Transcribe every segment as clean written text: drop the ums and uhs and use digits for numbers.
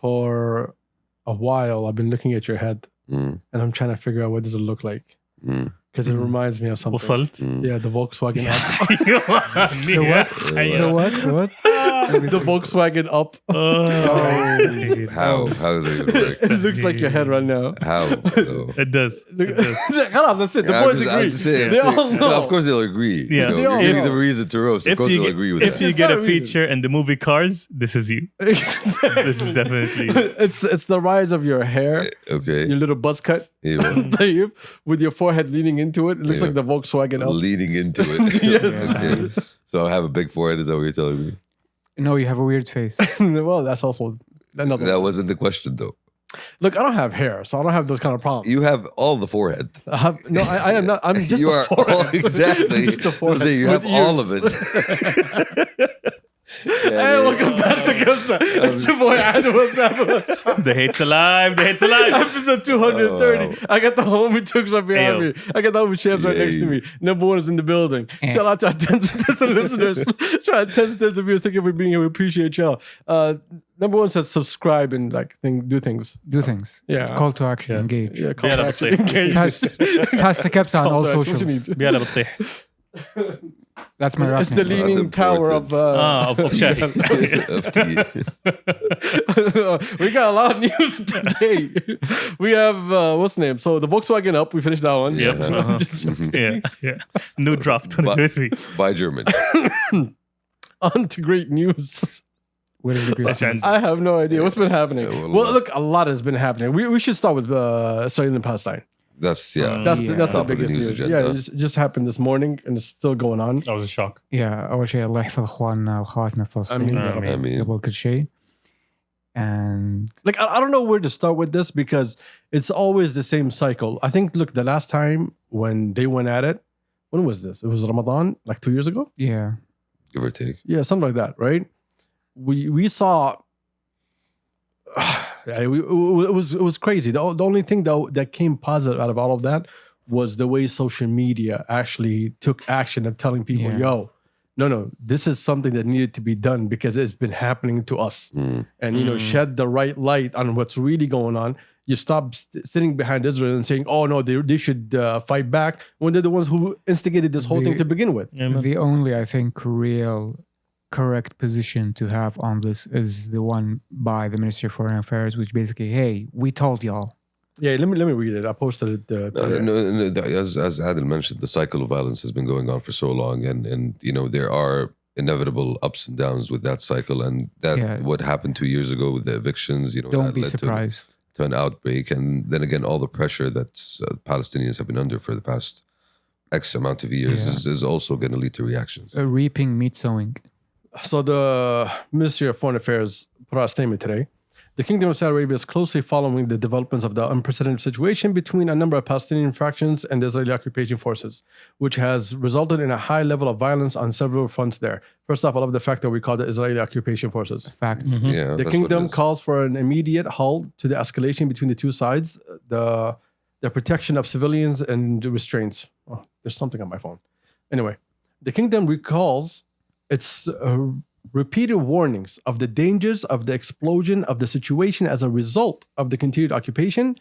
for a while, I've been looking at your head, and I'm trying to figure out what does it look like. Because it reminds me of something. وصلت. Yeah, the Volkswagen Up. The what? The Volkswagen Up. How does it even work? It looks like your head right now. How? though? It does. خلاص, that's it. The Yeah, boys I'm agree. just saying, They all know. No, of course they'll agree. Yeah. You They know, all you're giving know. them a reason to roast. Of course they'll agree with if that. you It's get not a a reason. feature in the movie Cars, this is you. This is definitely you. It's the rise of your hair, Okay. your little buzz cut, Yeah. with your forehead leaning into it. It looks Yeah. like the Volkswagen Up. Leading into it. Yes. Okay. So I have a big forehead. Is that what you're telling me? No, you have a weird face. Well, that's also another. That wasn't the question, though. Look, I don't have hair, so I don't have those kind of problems. You have all the forehead. I am not. I'm just you the are forehead. all, exactly. Just the forehead. I'm saying you have with all ears. of it. Hey, welcome back to Kabsa. It's your boy Adam. What's up? The hate's alive. The hate's alive. Episode 230. I got the homie Tooks right behind me. I got the homie Shams right next to me. Number one is in the building. Shout out to our tens of listeners. Shout out to tens of viewers. Thank you for being here. We appreciate y'all. Number one says subscribe and do things. Do things. Yeah. It's call to action. Engage. Yeah, call Yeah, to that's action. Engage. Pass the caps on Call all to action. What you socials. need? بيلا بطيح. That's my rap It's the name. leaning tower of. of Shahi. Of tea. We got a lot of news today. We have what's the name? So the Volkswagen Up. We finished that one. Yep. Yeah. New drop 2023. By German. On to great news. Where is the great عشان- I have no idea what's been happening. Yeah, Well, look, a lot has been happening. We should start with Israel and Palestine. That's, That's Yeah. the Top of the biggest news news. agenda. Yeah, it just happened this morning and it's still going on. That was a shock. Yeah, أول شيء الله يحفظ إخواننا وأخواتنا في فلسطين آمين. قبل كل شيء. And Like I don't know where to start with this because it's always the same cycle. I think look, the last time when they went at it, when was this? It was Ramadan, like 2 years ago? yeah, Give or take. Yeah, something like that, right? We saw it was crazy. The only thing that came positive out of all of that was the way social media actually took action of telling people, Yeah. no, this is something that needed to be done because it's been happening to us. And, shed the right light on what's really going on. You stop sitting behind Israel and saying, oh, no, they should fight back when they're the ones who instigated this whole thing to begin with. the only I think real correct position to have on this is the one by the Ministry of Foreign Affairs, which basically, hey, we told y'all. Yeah, let me read it. I posted it. As Adil mentioned, the cycle of violence has been going on for so long, and there are inevitable ups and downs with that cycle, and that what happened 2 years ago with the evictions, Don't that be led surprised. to an outbreak, and then again, all the pressure that Palestinians have been under for the past X amount of years is also going to lead to reactions. Reaping, meat sowing. So the Ministry of Foreign Affairs put out a statement today. The Kingdom of Saudi Arabia is closely following the developments of the unprecedented situation between a number of Palestinian factions and the Israeli occupation forces, which has resulted in a high level of violence on several fronts there. First off, I love the fact that we call the Israeli occupation forces. Facts. Yeah, The that's what kingdom it is. calls for an immediate halt to the escalation between the two sides, the protection of civilians and the restraints. Oh, there's something on my phone. Anyway, the kingdom recalls its repeated warnings of the dangers of the explosion of the situation as a result of the continued occupation,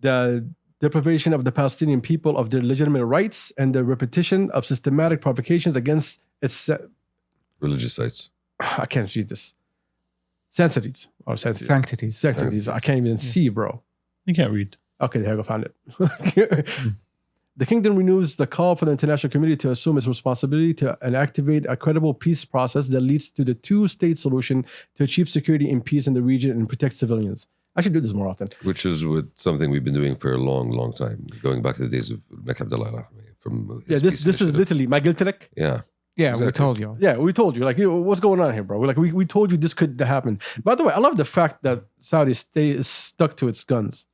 the deprivation of the Palestinian people of their legitimate rights, and the repetition of systematic provocations against its Religious sites. I can't read this. Sanctities. Sanctities. Sanctities. I can't even see, bro. You can't read. Okay, there I go, found it. The kingdom renews the call for the international community to assume its responsibility and activate a credible peace process that leads to the two-state solution to achieve security and peace in the region and protect civilians. I should do this more often. Which is something we've been doing for a long, long time, going back to the days of Mek Abdallah from his Yeah, peace this is initiative. literally my Giltelek. Yeah. Yeah, Exactly. we told y'all. Yeah, we told you. Like, what's going on here, bro? We told you this could happen. By the way, I love the fact that Saudi is stuck to its guns.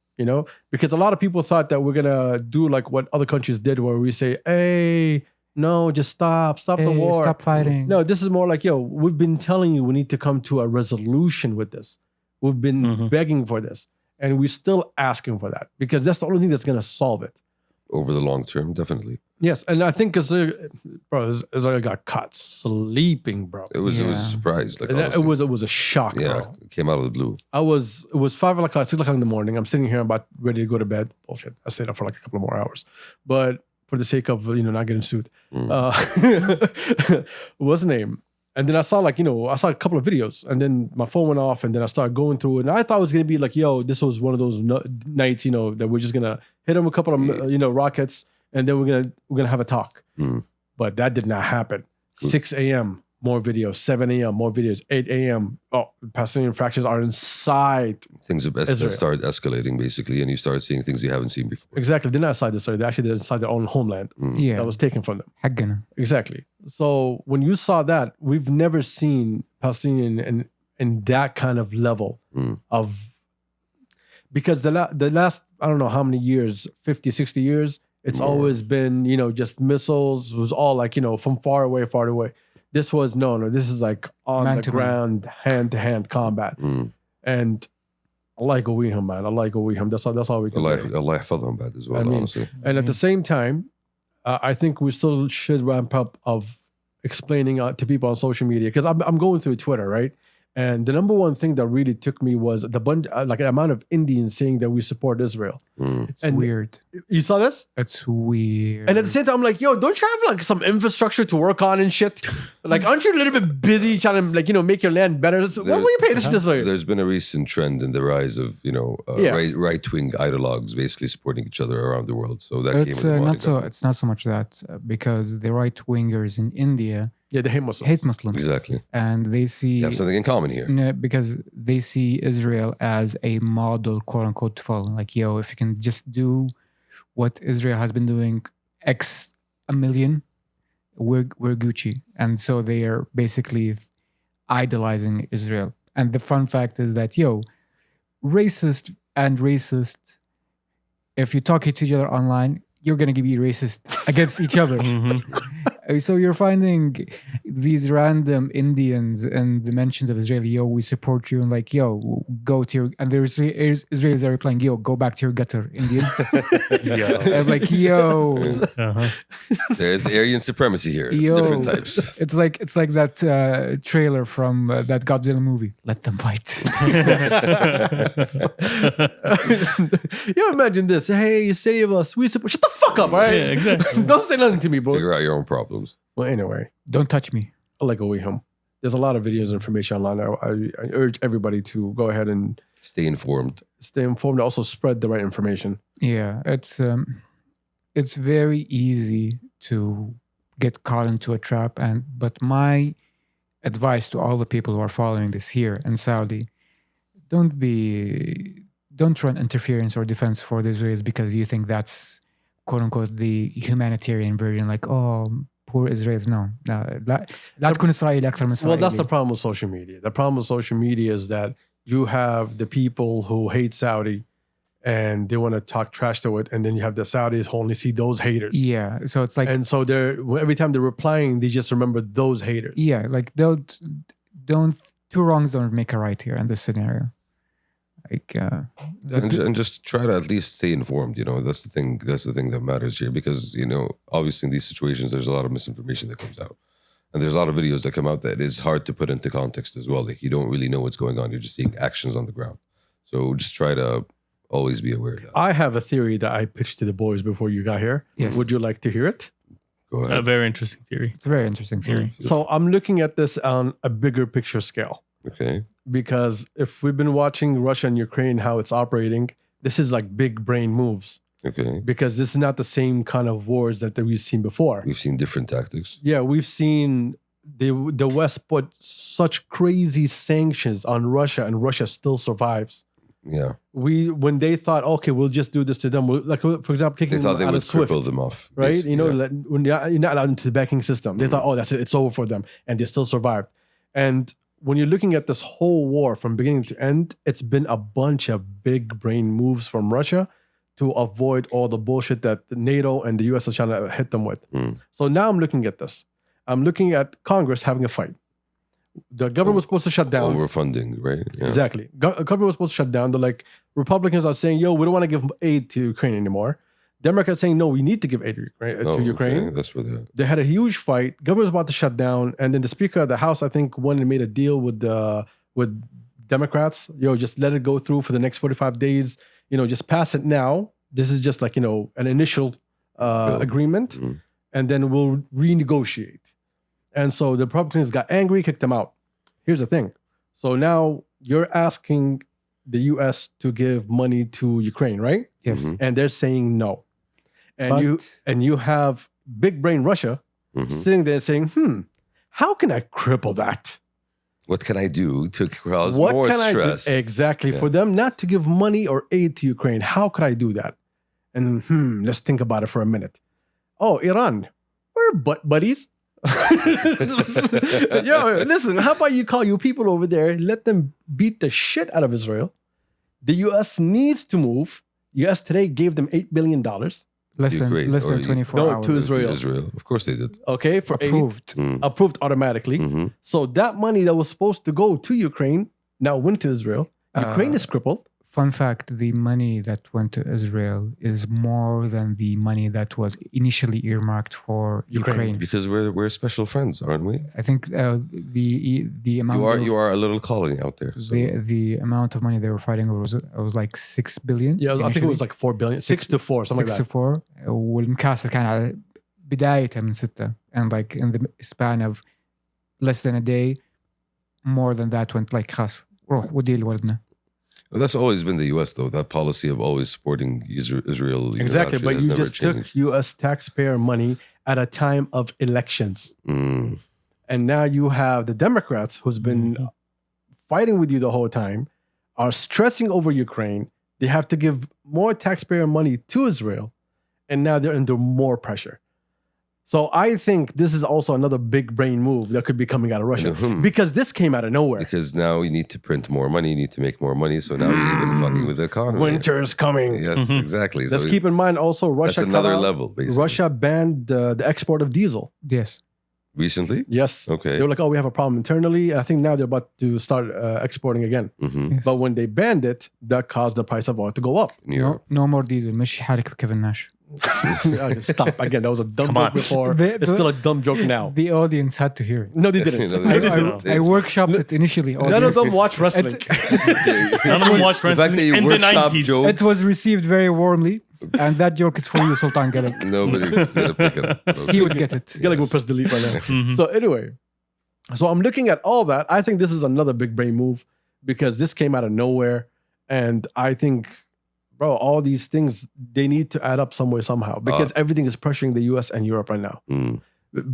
Because a lot of people thought that we're gonna do like what other countries did, where we say, "Hey, no, just stop the Hey, war, stop fighting. No, this is more like, we've been telling you we need to come to a resolution with this. We've been begging for this, and we're still asking for that because that's the only thing that's gonna solve it. Over the long term, definitely. Yes, and I think Israel got caught sleeping, bro. It was a surprise. Like, And it honestly. was a shock, Yeah, bro. it came out of the blue. It was 5 o'clock, 6 o'clock in the morning. I'm sitting here about ready to go to bed. Bullshit. I stayed up for like a couple more hours. But for the sake of, not getting sued. What's the name? And then I saw I saw a couple of videos and then my phone went off and then I started going through it. And I thought it was going to be like, yo, this was one of those nights, that we're just going to hit them a couple of, rockets and then we're going to have a talk. But that did not happen. 6 a.m., more videos. 7 a.m., more videos. 8 a.m., Palestinian fractions are inside. Things Israel. started escalating, basically, and you started seeing things you haven't seen before. Exactly. They're not inside the story. They actually did inside their own homeland. Yeah. That was taken from them. حقنا. Exactly. So when you saw that, we've never seen Palestinian in that kind of level of, because the last, I don't know how many years, 50, 60 years, it's always been, just missiles. It was all like, from far away. This was, no, this is like on Man the to ground, hand-to-hand combat. And I like Awiham, man. I like Awiham. That's all we can say. Allah yahfadhum bad as well, honestly. And at the same time, I think we still should ramp up of explaining to people on social media, because I'm going through Twitter, right? And the number one thing that really took me was the amount of Indians saying that we support Israel. It's And weird. You saw this? It's weird. And at the same time, I'm like, yo, don't you have like some infrastructure to work on and shit? Like, aren't you a little bit busy trying to make your land better? So why were you paying attention to this? There's been a recent trend in the rise of right-wing ideologues basically supporting each other around the world. So that It's came with it's not so much that because the right wingers in India they hate Muslims. hate Muslims. Exactly. And they see You have something in common here. because they see Israel as a model, quote unquote, to follow. Like, yo, if you can just do what Israel has been doing X a million, we're Gucci. And so they are basically idolizing Israel. And the fun fact is that, racist, if you talk to each other online, you're going to be racist against each other. So you're finding these random Indians and the mentions of Israeli, we support you, and like, go to your, and there's Israelis are replying, go back to your gutter, Indian. And like, There's Aryan supremacy here. Different types. It's like that trailer from that Godzilla movie. Let them fight. Imagine this. Hey, save us. We support. Shut the fuck up, all right? Yeah, exactly. Don't say nothing to me, boy. Figure out your own problems. Well, anyway, Don't touch me. I like Awiham. There's a lot of videos and information online. I urge everybody to go ahead and Stay informed. stay informed. Also, spread the right information. Yeah, it's very easy to get caught into a trap, but my advice to all the people who are following this here in Saudi, don't run interference or defense for the Israelis because you think that's quote unquote the humanitarian version, like, poor Israelis. No, لا تكون إسرائيلي أكثر من إسرائيلي. Well, that's the problem with social media. The problem with social media is that you have the people who hate Saudi and they want to talk trash to it, and then you have the Saudis who only see those haters. Yeah, so it's like, And so every time they're replying, they just remember those haters. yeah, like don't two wrongs don't make a right here in this scenario. Like, And just try to at least stay informed. That's the thing. That's the thing that matters here, because obviously in these situations there's a lot of misinformation that comes out, and there's a lot of videos that come out that is hard to put into context as well. Like, you don't really know what's going on. You're just seeing actions on the ground. So just try to always be aware of that. I have a theory that I pitched to the boys before you got here. Yes. Would you like to hear it? Go A ahead. very interesting theory. it's a very interesting theory. So I'm looking at this on a bigger picture scale, Okay. because if we've been watching Russia and Ukraine, how it's operating, this is like big brain moves, Okay. because this is not the same kind of wars that we've seen before. We've seen different tactics. Yeah, we've seen the West put such crazy sanctions on Russia, and Russia still survives. Yeah. When they thought, okay, we'll just do this to them, like for example, They kicking thought them they out would of SWIFT, cripple them off. right? basically, yeah. When you're not allowed into the banking system, they thought, oh, that's it, it's over for them, and they still survived. And when you're looking at this whole war from beginning to end, it's been a bunch of big brain moves from Russia to avoid all the bullshit that NATO and the US are trying to hit them with. So now I'm looking at this. I'm looking at Congress having a fight. The government was supposed to shut down. Overfunding, right? Yeah. Exactly. Government was supposed to shut down. They're like, Republicans are saying, yo, we don't want to give aid to Ukraine anymore. Democrats saying, no, we need to give aid to Ukraine. Okay. That's what They had a huge fight. Government was about to shut down. And then the Speaker of the House, I think, went and made a deal with Democrats. Just let it go through for the next 45 days. Just pass it now. This is just like, an initial agreement. Mm-hmm. And then we'll renegotiate. And so the Republicans got angry, kicked them out. Here's the thing. So now you're asking the U.S. to give money to Ukraine, right? Yes. Mhm. And they're saying no. And But- you have big brain Russia Mhm. sitting there saying, how can I cripple that? What can I do to cause What more can stress? I do? Exactly. Yeah. For them not to give money or aid to Ukraine, how could I do that? And let's think about it for a minute. Oh, Iran, we're buddies. Listen, how about you call your people over there, let them beat the shit out of Israel. The U.S. needs to move. U.S. today gave them $8 billion. Less Ukraine than or 24 No, hours. to Israel. Of course they did. Okay, for aid. Approved. Approved automatically. Mhm. So that money that was supposed to go to Ukraine now went to Israel. Ukraine is crippled. Fun fact, the money that went to Israel is more than the money that was initially earmarked for Ukraine. Ukraine. Because we're special friends, aren't we? I think the amount You are a little colony out there. So. the amount of money they were fighting over was like 6 billion. Yeah, I think it was like 4 billion, 6 to 4, something 6 like to that. 4 والمكاسب كان على بدايته من 6 and like in the span of less than a day more than that went like خلاص روح ودي لولدنا. Well, that's always been the U.S. though. That policy of always supporting Israel. Exactly, unilaterally but has you never just changed. took U.S. taxpayer money at a time of elections. Mm. And now you have the Democrats who's been fighting with you the whole time, are stressing over Ukraine. They have to give more taxpayer money to Israel. And now they're under more pressure. So I think this is also another big brain move that could be coming out of Russia. Because this came out of nowhere. Because now you need to print more money. You need to make more money. So now you're even fucking with the economy. Winter is coming. Yes, exactly. Let's So keep in mind also Russia. that's another cut out- level, basically. Russia banned the export of diesel. Yes. Recently? Yes. Okay. They were like, oh, we have a problem internally. I think now they're about to start exporting again. Mm-hmm. Yes. But when they banned it, that caused the price of oil to go up. In Europe. No more diesel. مش حالك بكيفن ناش. Okay, stop. Again, that was a dumb Come joke on. before. The- It's still a dumb joke now. The audience had to hear it. No, they didn't. No, they didn't. I workshopped it initially. None of them watch wrestling. None of them watch The fact that you in the workshop 90s. jokes. It was received very warmly, and that joke is for you, Sultan Galak. Nobody's going to pick it up. Okay. He would get it. Gotta go press delete right now. So anyway, so I'm looking at all that. I think this is another big brain move because this came out of nowhere. And I think, bro, all these things, they need to add up somewhere somehow because everything is pressuring the US and Europe right now. Mm.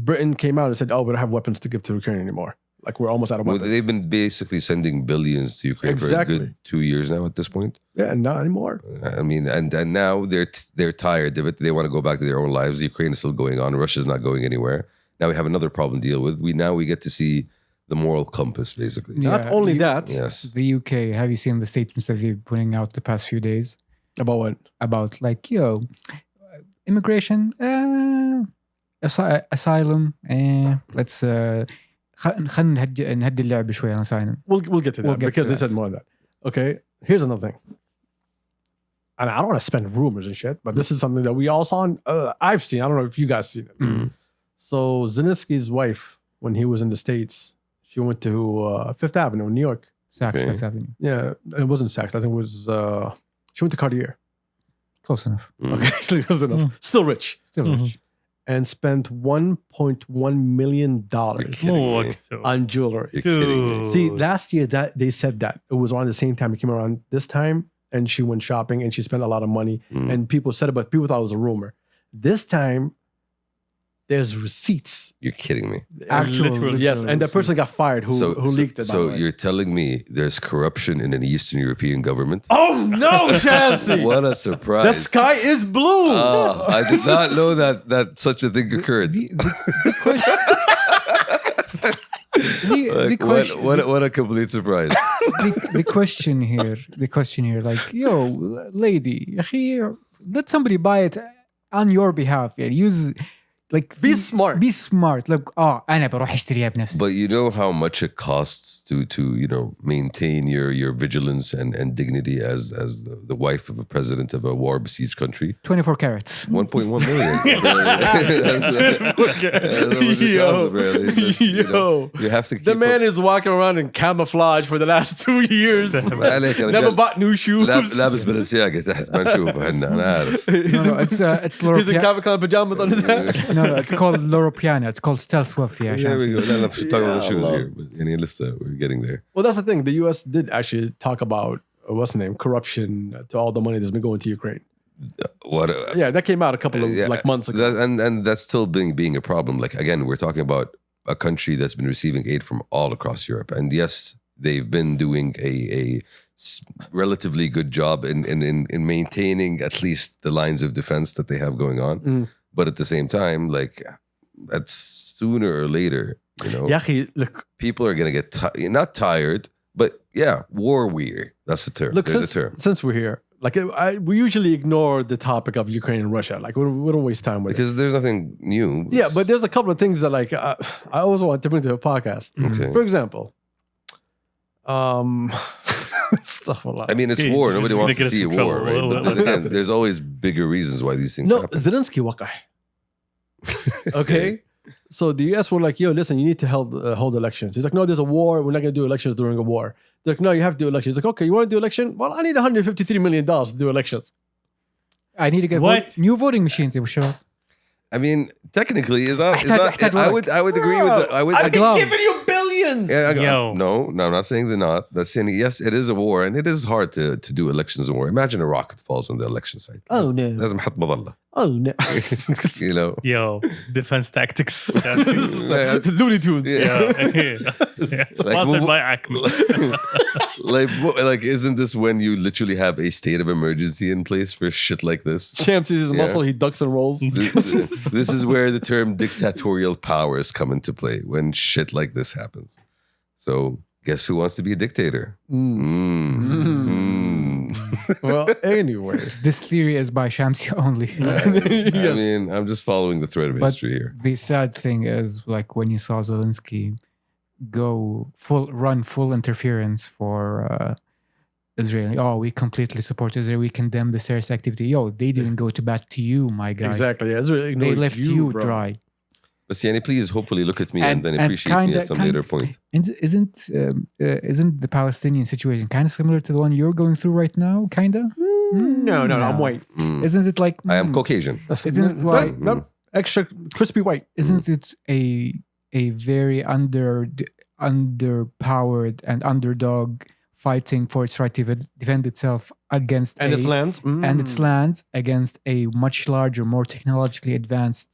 Britain came out and said, oh, we don't have weapons to give to Ukraine anymore. Like we're almost out of Well, weapons. they've been basically sending billions to Ukraine for a Exactly. good 2 years now at this point. Yeah, not anymore. I mean, and now they're tired of it. They want to go back to their own lives. Ukraine is still going on. Russia's not going anywhere. Now we have another problem to deal with. We get to see the moral compass, basically. Not only that, Yes. The UK, have you seen the statements that they've been putting out the past few days about what? about like, immigration, asylum, let's خلينا نهدي اللعب شوي on asylum. We'll get to that We'll get because to they said that. more of that. Okay, here's another thing. And I don't want to spend rumors and shit, but this is something that we all saw. I've seen. I don't know if you guys seen it. So Zelensky's wife, when he was in the States, she went to Fifth Avenue in New York. Saks Okay. Fifth Avenue. Yeah, it wasn't Saks. I think it was. She went to Cartier. Close enough. Okay, still close enough. Still rich. Still rich. And spent $1.1 million Kidding me. on jewelry. You're kidding me. Dude. See, last year that they said that it was around the same time. It came around this time, and she went shopping and she spent a lot of money. And people said it, but people thought it was a rumor. This time, there's receipts. You're kidding me. Actual, Literal yes, and the person got fired who leaked it. by So the way. you're telling me there's corruption in an Eastern European government? Oh no, Chancey! What a surprise! The sky is blue. I did not know that such a thing occurred. The question, What a complete surprise. the question here, like, yo, lady, let somebody buy it on your behalf. Yeah, use like Be smart. Be smart. Like أنا بروح أشتريها بنفسي. But you know how much it costs to maintain your vigilance and dignity as the wife of a president of a war besieged country. 24 carats. 1.1 million. You have to keep The man is walking around in camouflage for the last 2 years. Never bought new shoes. لابس بلنسياغا تحت ما نشوفه احنا انا عارف. No, it's Loro He's in Calvin Klein pajamas under that. No, it's called Loro Piana. It's called stealth wealth. Yeah, There we go. لا لا talking about shoes Allah. here. But يعني لسه we're getting there. Well, that's the thing. The U.S. did actually talk about what's the name, corruption to all the money that's been going to Ukraine. What? Yeah, that came out a couple of Yeah, like months ago. and that's still being a problem. Like again, we're talking about a country that's been receiving aid from all across Europe, and yes, they've been doing a relatively good job in maintaining at least the lines of defense that they have going on. But at the same time, like that's sooner or later, Look, people are gonna get not tired, but yeah, war weary. That's the term. look. There's a term. Since we're here, like we usually ignore the topic of Ukraine and Russia. Like we don't waste time with it. Because there's nothing new. Yeah, but there's a couple of things that like I always want to bring to the podcast. Okay. For example, stuff a lot. I mean, it's Okay, war. this Nobody is wants gonna to get see us a in war, trouble. right? But What's then again, there's always bigger reasons why these things no, happen. Zelensky وقع. Okay. So the US were like, yo, listen, you need to hold elections. He's like, no, there's a war. We're not going to do elections during a war. They're like, no, you have to do elections. He's like, okay, you want to do election? Well, I need $153 million to do elections. I need to get What? new voting machines. يا شباب. I mean, technically, أحتاج I would agree with it. I've been giving you billions. Yo. No, I'm not saying they're not. That's saying yes, it is a war, and it is hard to do elections in war. Imagine a rocket falls on the election site. Oh, no. لازم حط مظلة. Oh, no. You know. Yo, defense tactics. Looney Tunes. Sponsored by Acme. like, isn't this when you literally have a state of emergency in place for shit like this? Champ sees his muscle, he ducks and rolls. This is where the term dictatorial powers come into play when shit like this happens. So, guess who wants to be a dictator? Well, anyway. This theory is by Shamsi only. I mean, I'm just following the thread of But history here. the sad thing is, like when you saw Zelensky run full interference for Israel. Oh, we completely support Israel. We condemn the terrorist activity. Yo, they didn't go to bat to you, my guy. Exactly. Yeah, They left you bro. dry. But Siani, please, hopefully look at me and then appreciate me at some later point. And isn't the Palestinian situation kind of similar to the one you're going through right now? Kinda. No, I'm white. Isn't it like I am Caucasian. Isn't it like No, extra crispy white. Isn't it a very underpowered and underdog fighting for its right to defend itself against Its lands. and its lands against a much larger, more technologically advanced,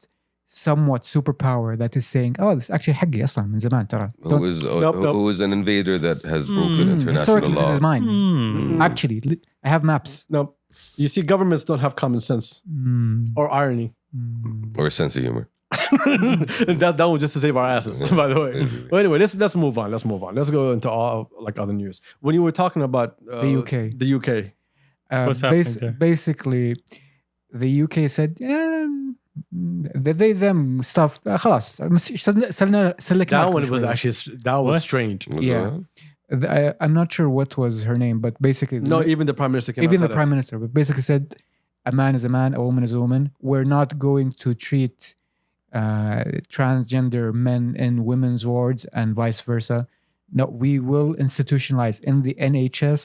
somewhat superpower that is saying, "Oh, this is actually حقي أصلاً من زمان ترى." Who is an invader that has broken international Historically, law. this is mine. Actually, I have maps. No, you see, governments don't have common sense or irony. Or a sense of humor. that one just to save our asses, by the way. Well, anyway, let's move on. Let's go into all like other news. When you were talking about The UK. What's happening there? Basically, the UK said, them stuff. خلاص سلكنا that one was actually What? strange. Yeah. I'm not sure what was her name, but basically, No, even the prime minister came even out the prime minister, but basically said, a man is a man, a woman is a woman. We're not going to treat transgender men in women's wards and vice versa. No, we will institutionalize in the NHS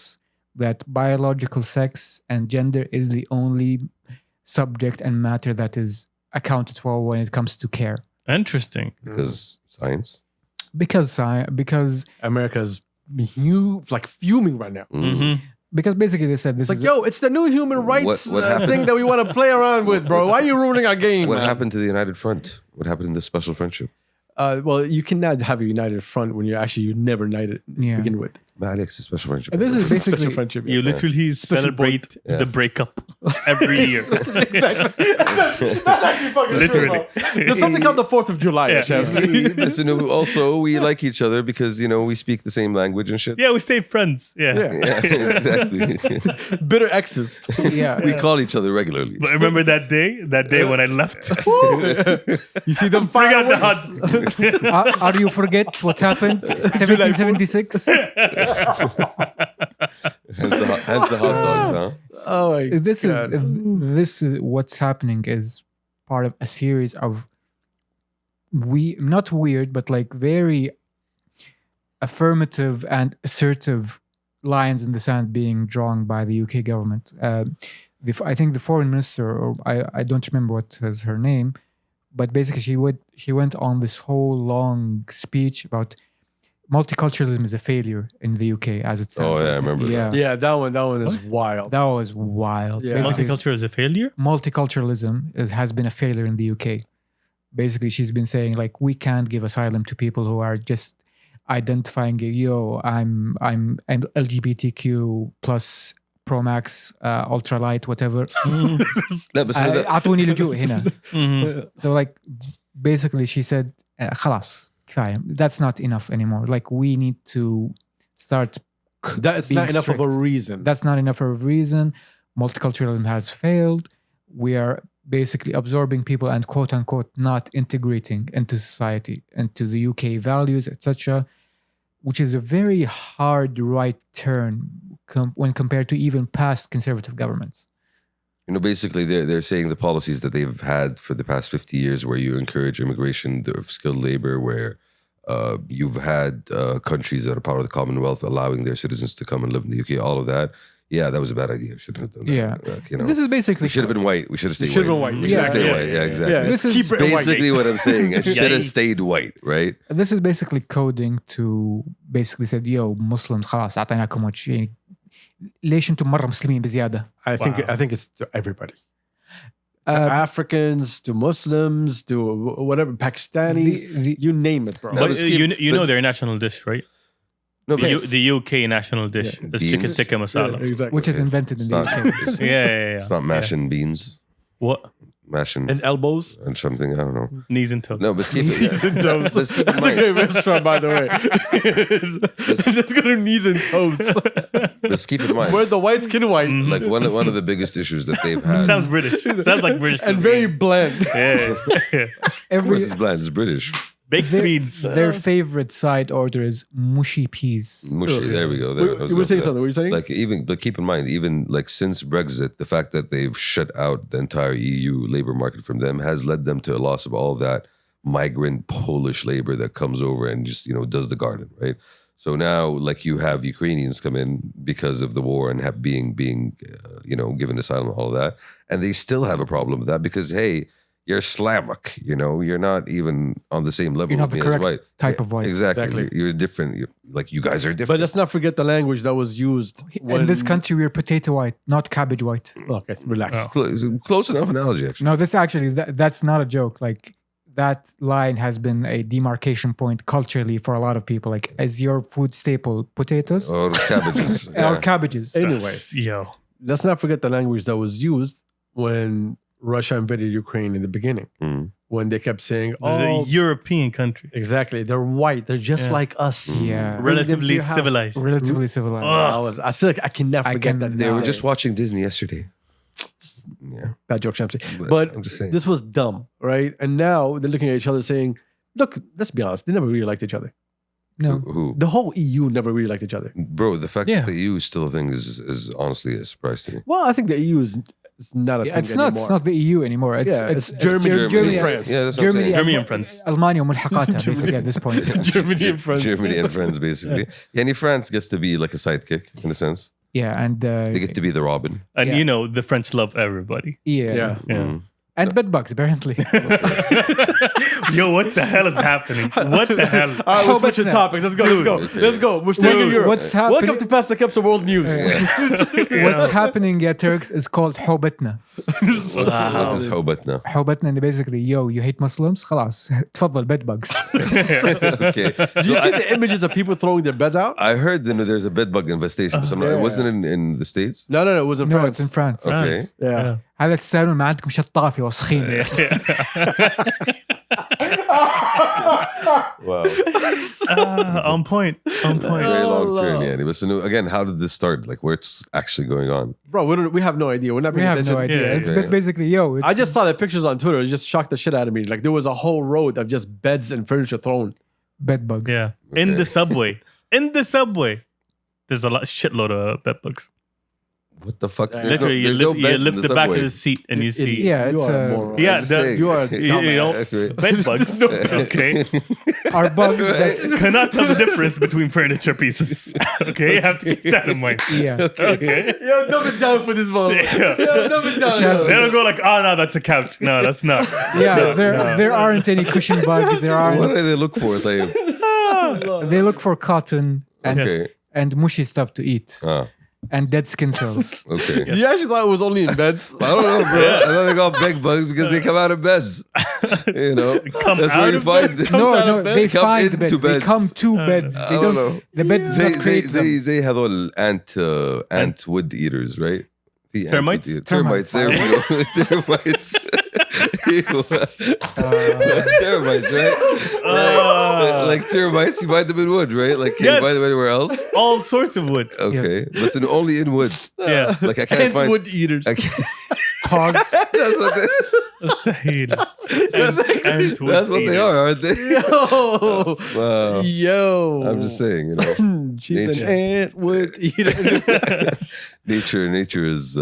that biological sex and gender is the only subject and matter that is accounted for when it comes to care. Interesting. Because science. Because America's fuming right now. Because basically they said this It's like, is yo, it's the new human rights What happened? thing that we want to play around with, bro. Why are you ruining our game? What man? happened to the United Front? What happened in the special friendship? Well, you cannot have a united front when you're never united to Yeah. begin with. Alex, a special friendship. this is basically Special friendship. You yeah. literally celebrate Yeah. the breakup. every year. Exactly. That's actually fucking Literally. true, bro. There's something called the 4th of July, Yeah. Chef. Listen, also we like each other because we speak the same language and shit. Yeah, we stay friends. Yeah. Yeah. Yeah, exactly. Bitter exes. Yeah. We call each other regularly. But remember that day? That day when I left? You see them Bring out the fireworks? hot. Are you forget what happened 1776? Hence the hot dogs, huh? Oh my This is what's happening is part of a series of not weird but like very affirmative and assertive lines in the sand being drawn by the UK government. I think the foreign minister, or I don't remember what was her name, but basically she went on this whole long speech about multiculturalism is a failure in the UK as it stands. Oh, yeah, I right now. remember that. Yeah, that one is wild. That was wild. Yeah. Basically, Multicultural is a failure? multiculturalism has been a failure in the UK. Basically, she's been saying like we can't give asylum to people who are just identifying, I'm LGBTQ plus Pro Max, ultralight, whatever. لا بس أعطوني لجوء هنا. Mhm. So like basically she said خلاص كفاية. That's not enough anymore. Like we need to start. That's being not enough of a strict. reason. That's not enough of a reason. Multiculturalism has failed. We are basically absorbing people and quote unquote not integrating into society, into the UK values, etc., which is a very hard right turn when compared to even past conservative governments. Basically, they're saying the policies that they've had for the past 50 years, where you encourage immigration of skilled labor, where you've had countries that are part of the Commonwealth allowing their citizens to come and live in the UK. All of that, yeah, that was a bad idea. Shouldn't have done that. Yeah. Like, This is basically we should have been white. We should have stayed should have white. been white. We should have Yeah. stayed Yeah. white. Yeah, exactly. Yeah, This let's is keep it white. Basically what I'm saying. It should have Yikes. stayed white, right? This is basically coding to basically said Muslims خلاص أعطيناكم وجه يعني ليش أنتم مرة مسلمين بزيادة؟ I think it's to everybody. To Uh, Africans, to Muslims, to whatever, Pakistanis, you name it, bro. No, But but skip- you know but- their national dish, right? No, but The UK national dish is chicken Beans? tikka masala. Yeah, exactly. which is invented in it's the not, UK. it's, Yeah. it's not mashing beans. What? Mashing And elbows. and something. I don't know. Knees and toes. No, but keep it. Knees and toes. Let's keep in That's a mind. great restaurant, by the way. Let's go to knees and toes. Let's keep in mind. Where the white skin white Like one of the biggest issues that they've had. Sounds British. Sounds like British. and very bland. Yeah. Every This is bland. It's British. Baked beans. their favorite side order is mushy peas. Mushy. There we go. You were saying something. What were you saying? But keep in mind, even like since Brexit, the fact that they've shut out the entire EU labor market from them has led them to a loss of all that migrant Polish labor that comes over and just does the garden, right? So now, like, you have Ukrainians come in because of the war and have being given asylum and all of that, and they still have a problem with that because hey, you're Slavic, you're not even on the same level. You're not with the me as correct white. type of white. Exactly. You're different. Like you guys are but different. let's not forget the language that was used. In this country, we're potato white, not cabbage white. Okay, relax. Close enough analogy, actually. No, this actually, that's not a joke. Like, that line has been a demarcation point culturally for a lot of people. Like, as your food staple, potatoes Or cabbages. or Yeah. cabbages. Anyway, Yo. let's not forget the language that was used when Russia invaded Ukraine in the beginning. Mm. When they kept saying, This is a European country. exactly, they're white, they're just Yeah. like us. Yeah. Relatively Bring them to your house. civilized. Relatively civilized. I still, I can never forget that. They were nowadays. just watching Disney yesterday. Yeah. Bad joke, Shamsi. But But I'm just saying. this was dumb, right? And now they're looking at each other saying, look, let's be honest, they never really liked each other. No. Who? The whole EU never really liked each other. Bro, the fact Yeah. that the EU is still a thing is honestly a surprise to me. Well, I think the EU is not a thing It's anymore. not the EU anymore. It's Germany Germany and France. Yeah, that's what I'm Germany, saying. Germany and France. Almania وملحقاتها basically at this point. Germany and France. Germany and friends, basically. Yeah, and France gets to be like a sidekick in a sense. Yeah, and They get to be the Robin. And Yeah. the French love everybody. yeah. Yeah. Yeah. Mm. And bedbugs, apparently. Yo, what the hell is happening? What the hell? All right, we're switching topics. Let's go. Let's go. We're staying in Europe. What's happening? Welcome to Past the Kabsa World News. What's happening, yeah, Turks, is called حوبتنا. What is Hobatna? حوبتنا, and basically, yo, you hate Muslims? خلاص, تفضل bedbugs. Okay. Did you see the images of people throwing their beds out? I heard that there's a bed bug infestation. It wasn't in the States. No, it was in No, France. it's in France. Okay. Yeah. هذا تستاهلون ما عندكم شطافة وسخين. Wow. On point. Very long term, yeah. But so, again, how did this start? Like, where's actually going on? Bro, we have no idea. We're not We paying have attention. no idea. Yeah, It's yeah. basically, yo, it's I just saw the pictures on Twitter. It just shocked the shit out of me. Like there was a whole road of just beds and furniture thrown. bedbugs. Yeah. Okay. In the subway. There's a shitload of bedbugs. What the fuck? There's Literally, no, you there's no lift, beds you in lift the back of the seat and you see. Yeah, You it's are a moron. Yeah, I'm just saying. You are a You know, dumbass. bed bugs. Okay. Our bugs that, Cannot tell the difference between furniture pieces. Okay, you have to keep that in mind. yeah. Okay. Yo, dumb it down for this moment. Yeah. Yo, dumb it down. Shout- They don't go like, oh no, that's a couch. No, that's not. Yeah, there aren't any cushion bugs. There What do aren't. they look for? They look for cotton and Okay. and mushy stuff to eat and dead skin cells. Okay. You actually thought it was only in beds? I don't know, bro. I thought they call bed bugs because they come out of beds. You know, Come that's out where you of find beds? it. No, they Come find into beds. They beds. come to beds. I They don't don't. know. The beds do not create them. زي هذول ant wood eaters, right? The ant Termites? wood eater- Termites. There we go. Termites. Termites, right? Like termites, you find them in wood, right? Like can't Yes. find them anywhere else. All sorts of wood. Okay, listen, only in wood. Yeah. Like I can't And find. wood eaters. I can't, Pause. that's what they, Mustahil. that's what they are, aren't they? Yo. Wow. Yo. I'm just saying, you know, She's Nature. an ant wood eater. nature is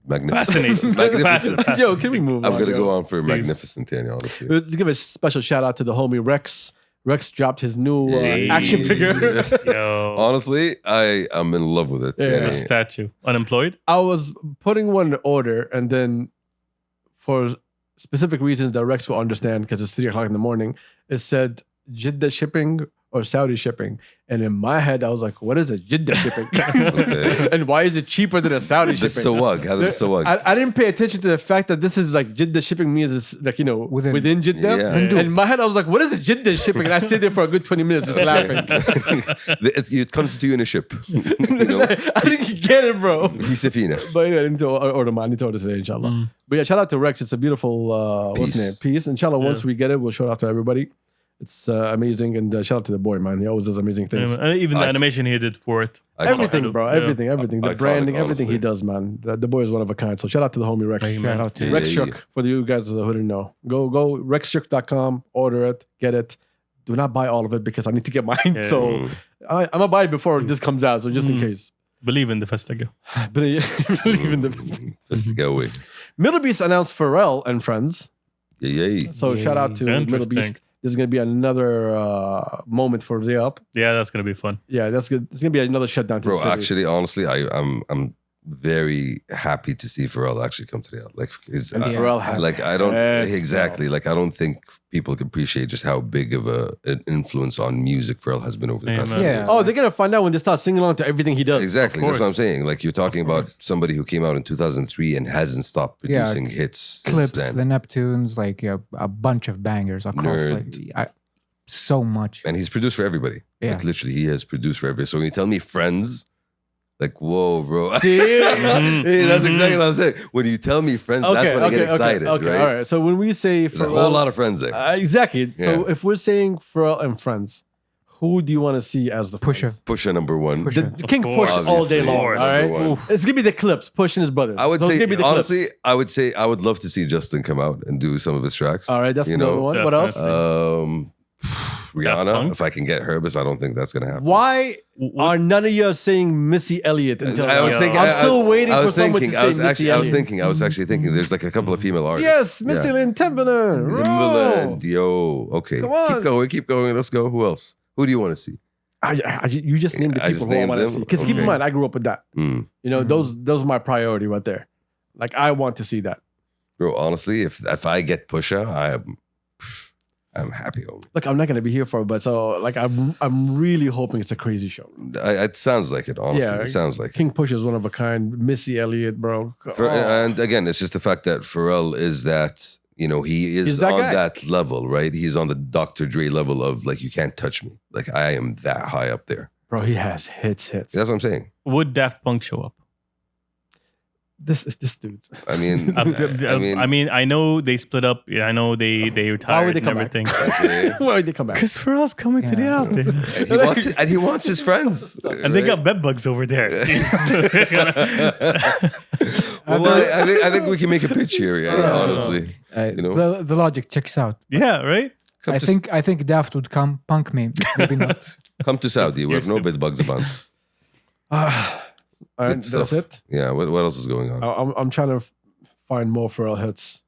magnificent. Fascinating. Magnificent. Fascinating. Yo, can we move I'm on? gonna yo? go on for Please. magnificent, Tanya, honestly. Let's give a special shout out to the homie Rex. Rex dropped his new Hey. action figure. Yo. Honestly, I am in love with it. Yeah. A statue. Unemployed? I was putting one in order, and then for specific reasons that Rex will understand, because it's 3 o'clock in the morning, it said Jeddah shipping or Saudi shipping. And in my head, I was like, what is a Jeddah shipping? Okay. And why is it cheaper than a Saudi The shipping? sawag, هذا السواق. I didn't pay attention to the fact that this is like Jeddah shipping means it's like, you know, Within. within Jeddah. Yeah. And in my head, I was like, what is a Jeddah shipping? And I stayed there for a good 20 minutes just laughing. It comes to you in a ship. You know, I didn't get it, bro. في سفينة. But anyway, I need to order mine. I need to order today, inshallah. But yeah, shout out to Rex. It's a beautiful, what's the name? Piece. Inshallah, once we get it, we'll show it off to everybody. It's amazing. And shout out to the boy, man. He always does amazing things. And even the animation he did for it. Everything, bro. Yeah. Everything. The Iconic, branding, everything he honestly. does, man. The boy is one of a kind. So shout out to the homie Rex. Shout out to Yeah, RexChouk, yeah. for you guys who didn't know. Go RexChouk.com, order it, get it. Do not buy all of it because I need to get mine. Yeah. So I'm going to buy it before this comes out. So just in case. Believe in the festival. Believe in the That's the go away. MDLBeast announced Pharrell and Friends. Yeah. So shout out to Interesting. MDLBeast. This is going to be another moment for Riyadh. Yeah, that's gonna be fun. Yeah, that's good. It's going to be another shutdown to Bro, the city. actually, honestly, I'm very happy to see Pharrell actually come to Riyadh. Like, And Pharrell has like I don't hats, exactly bro. like I don't think people can appreciate just how big of an influence on music Pharrell has been over the past Amen. few Yeah. years. Oh, they're going to find out when they start singing along to everything he does. Exactly, Of that's what I'm course. saying. Like you're talking about somebody who came out in 2003 and hasn't stopped Yeah, producing hits since Clips, then. the Neptunes, like a bunch of bangers across. Nerd. Like, so much. And he's produced for everybody. Yeah. Like literally, he has produced for everybody. So when you tell me Friends, like whoa, bro. See? Hey, that's exactly what I'm saying. When you tell me Friends, that's when I get excited, okay, right? all right. So when we say There's a Pharrell, whole lot of Friends there. exactly. So Yeah. if we're saying Pharrell and Friends, who do you want to see as the Pusher. Friends? Pusha number one. Pusha. The King course. Push all day Obviously. long. All Of right, course. Number one. it's gonna be the Clips, Push and his brothers. I would Those say gonna be the honestly, Clips. I would say I would love to see Justin come out and do some of his tracks. All right, that's you the number know, one. What else? definitely. Rihanna, Punk? if I can get her, but I don't think that's gonna happen. Why are none of you saying Missy Elliott until I was now? thinking. I'm still waiting I for was someone thinking. to I say was Missy actually. I was Elliott. thinking. I was actually thinking. There's like a couple of female artists. Yes, Missy Elliott, Timbaland. Timbaland. Yo. Okay. Come on. Keep going. Keep going. Let's go. Who else? Who do you want to see? You just named the I people just who I named want to them? see. Because keep in Okay. mind, I grew up with that. Mm. You know, those are my priority right there. Like I want to see that. Bro, honestly, if I get Pusha, I'm happy. Look, I'm not gonna be here for it, but so like I'm really hoping it's a crazy show. It sounds like it, honestly. Yeah, It sounds like King Push is one of a kind. Missy Elliott, bro. And again, it's just the fact that Pharrell is that, you know, he is He's that on guy. that level, right? He's on the Dr. Dre level of like, you can't touch me. Like, I am that high up there. Bro, he has hits. That's what I'm saying. Would Daft Punk show up? This dude. I mean, I mean, I know they split up. Yeah, I know they retired Why would they and come back? everything. okay. Why would they come back? Because Pharrell's coming to the Yeah. album. And he wants his friends. And they got bed bugs over there. Well, I think we can make a pitch here, yeah, honestly. You know? The logic checks out. Yeah, right? I think Daft would come. Punk maybe not. Come to Saudi. We You're have no bed bugs about. And Good that's stuff. it. Yeah, what else is going on? I'm trying to find more Pharrell hits.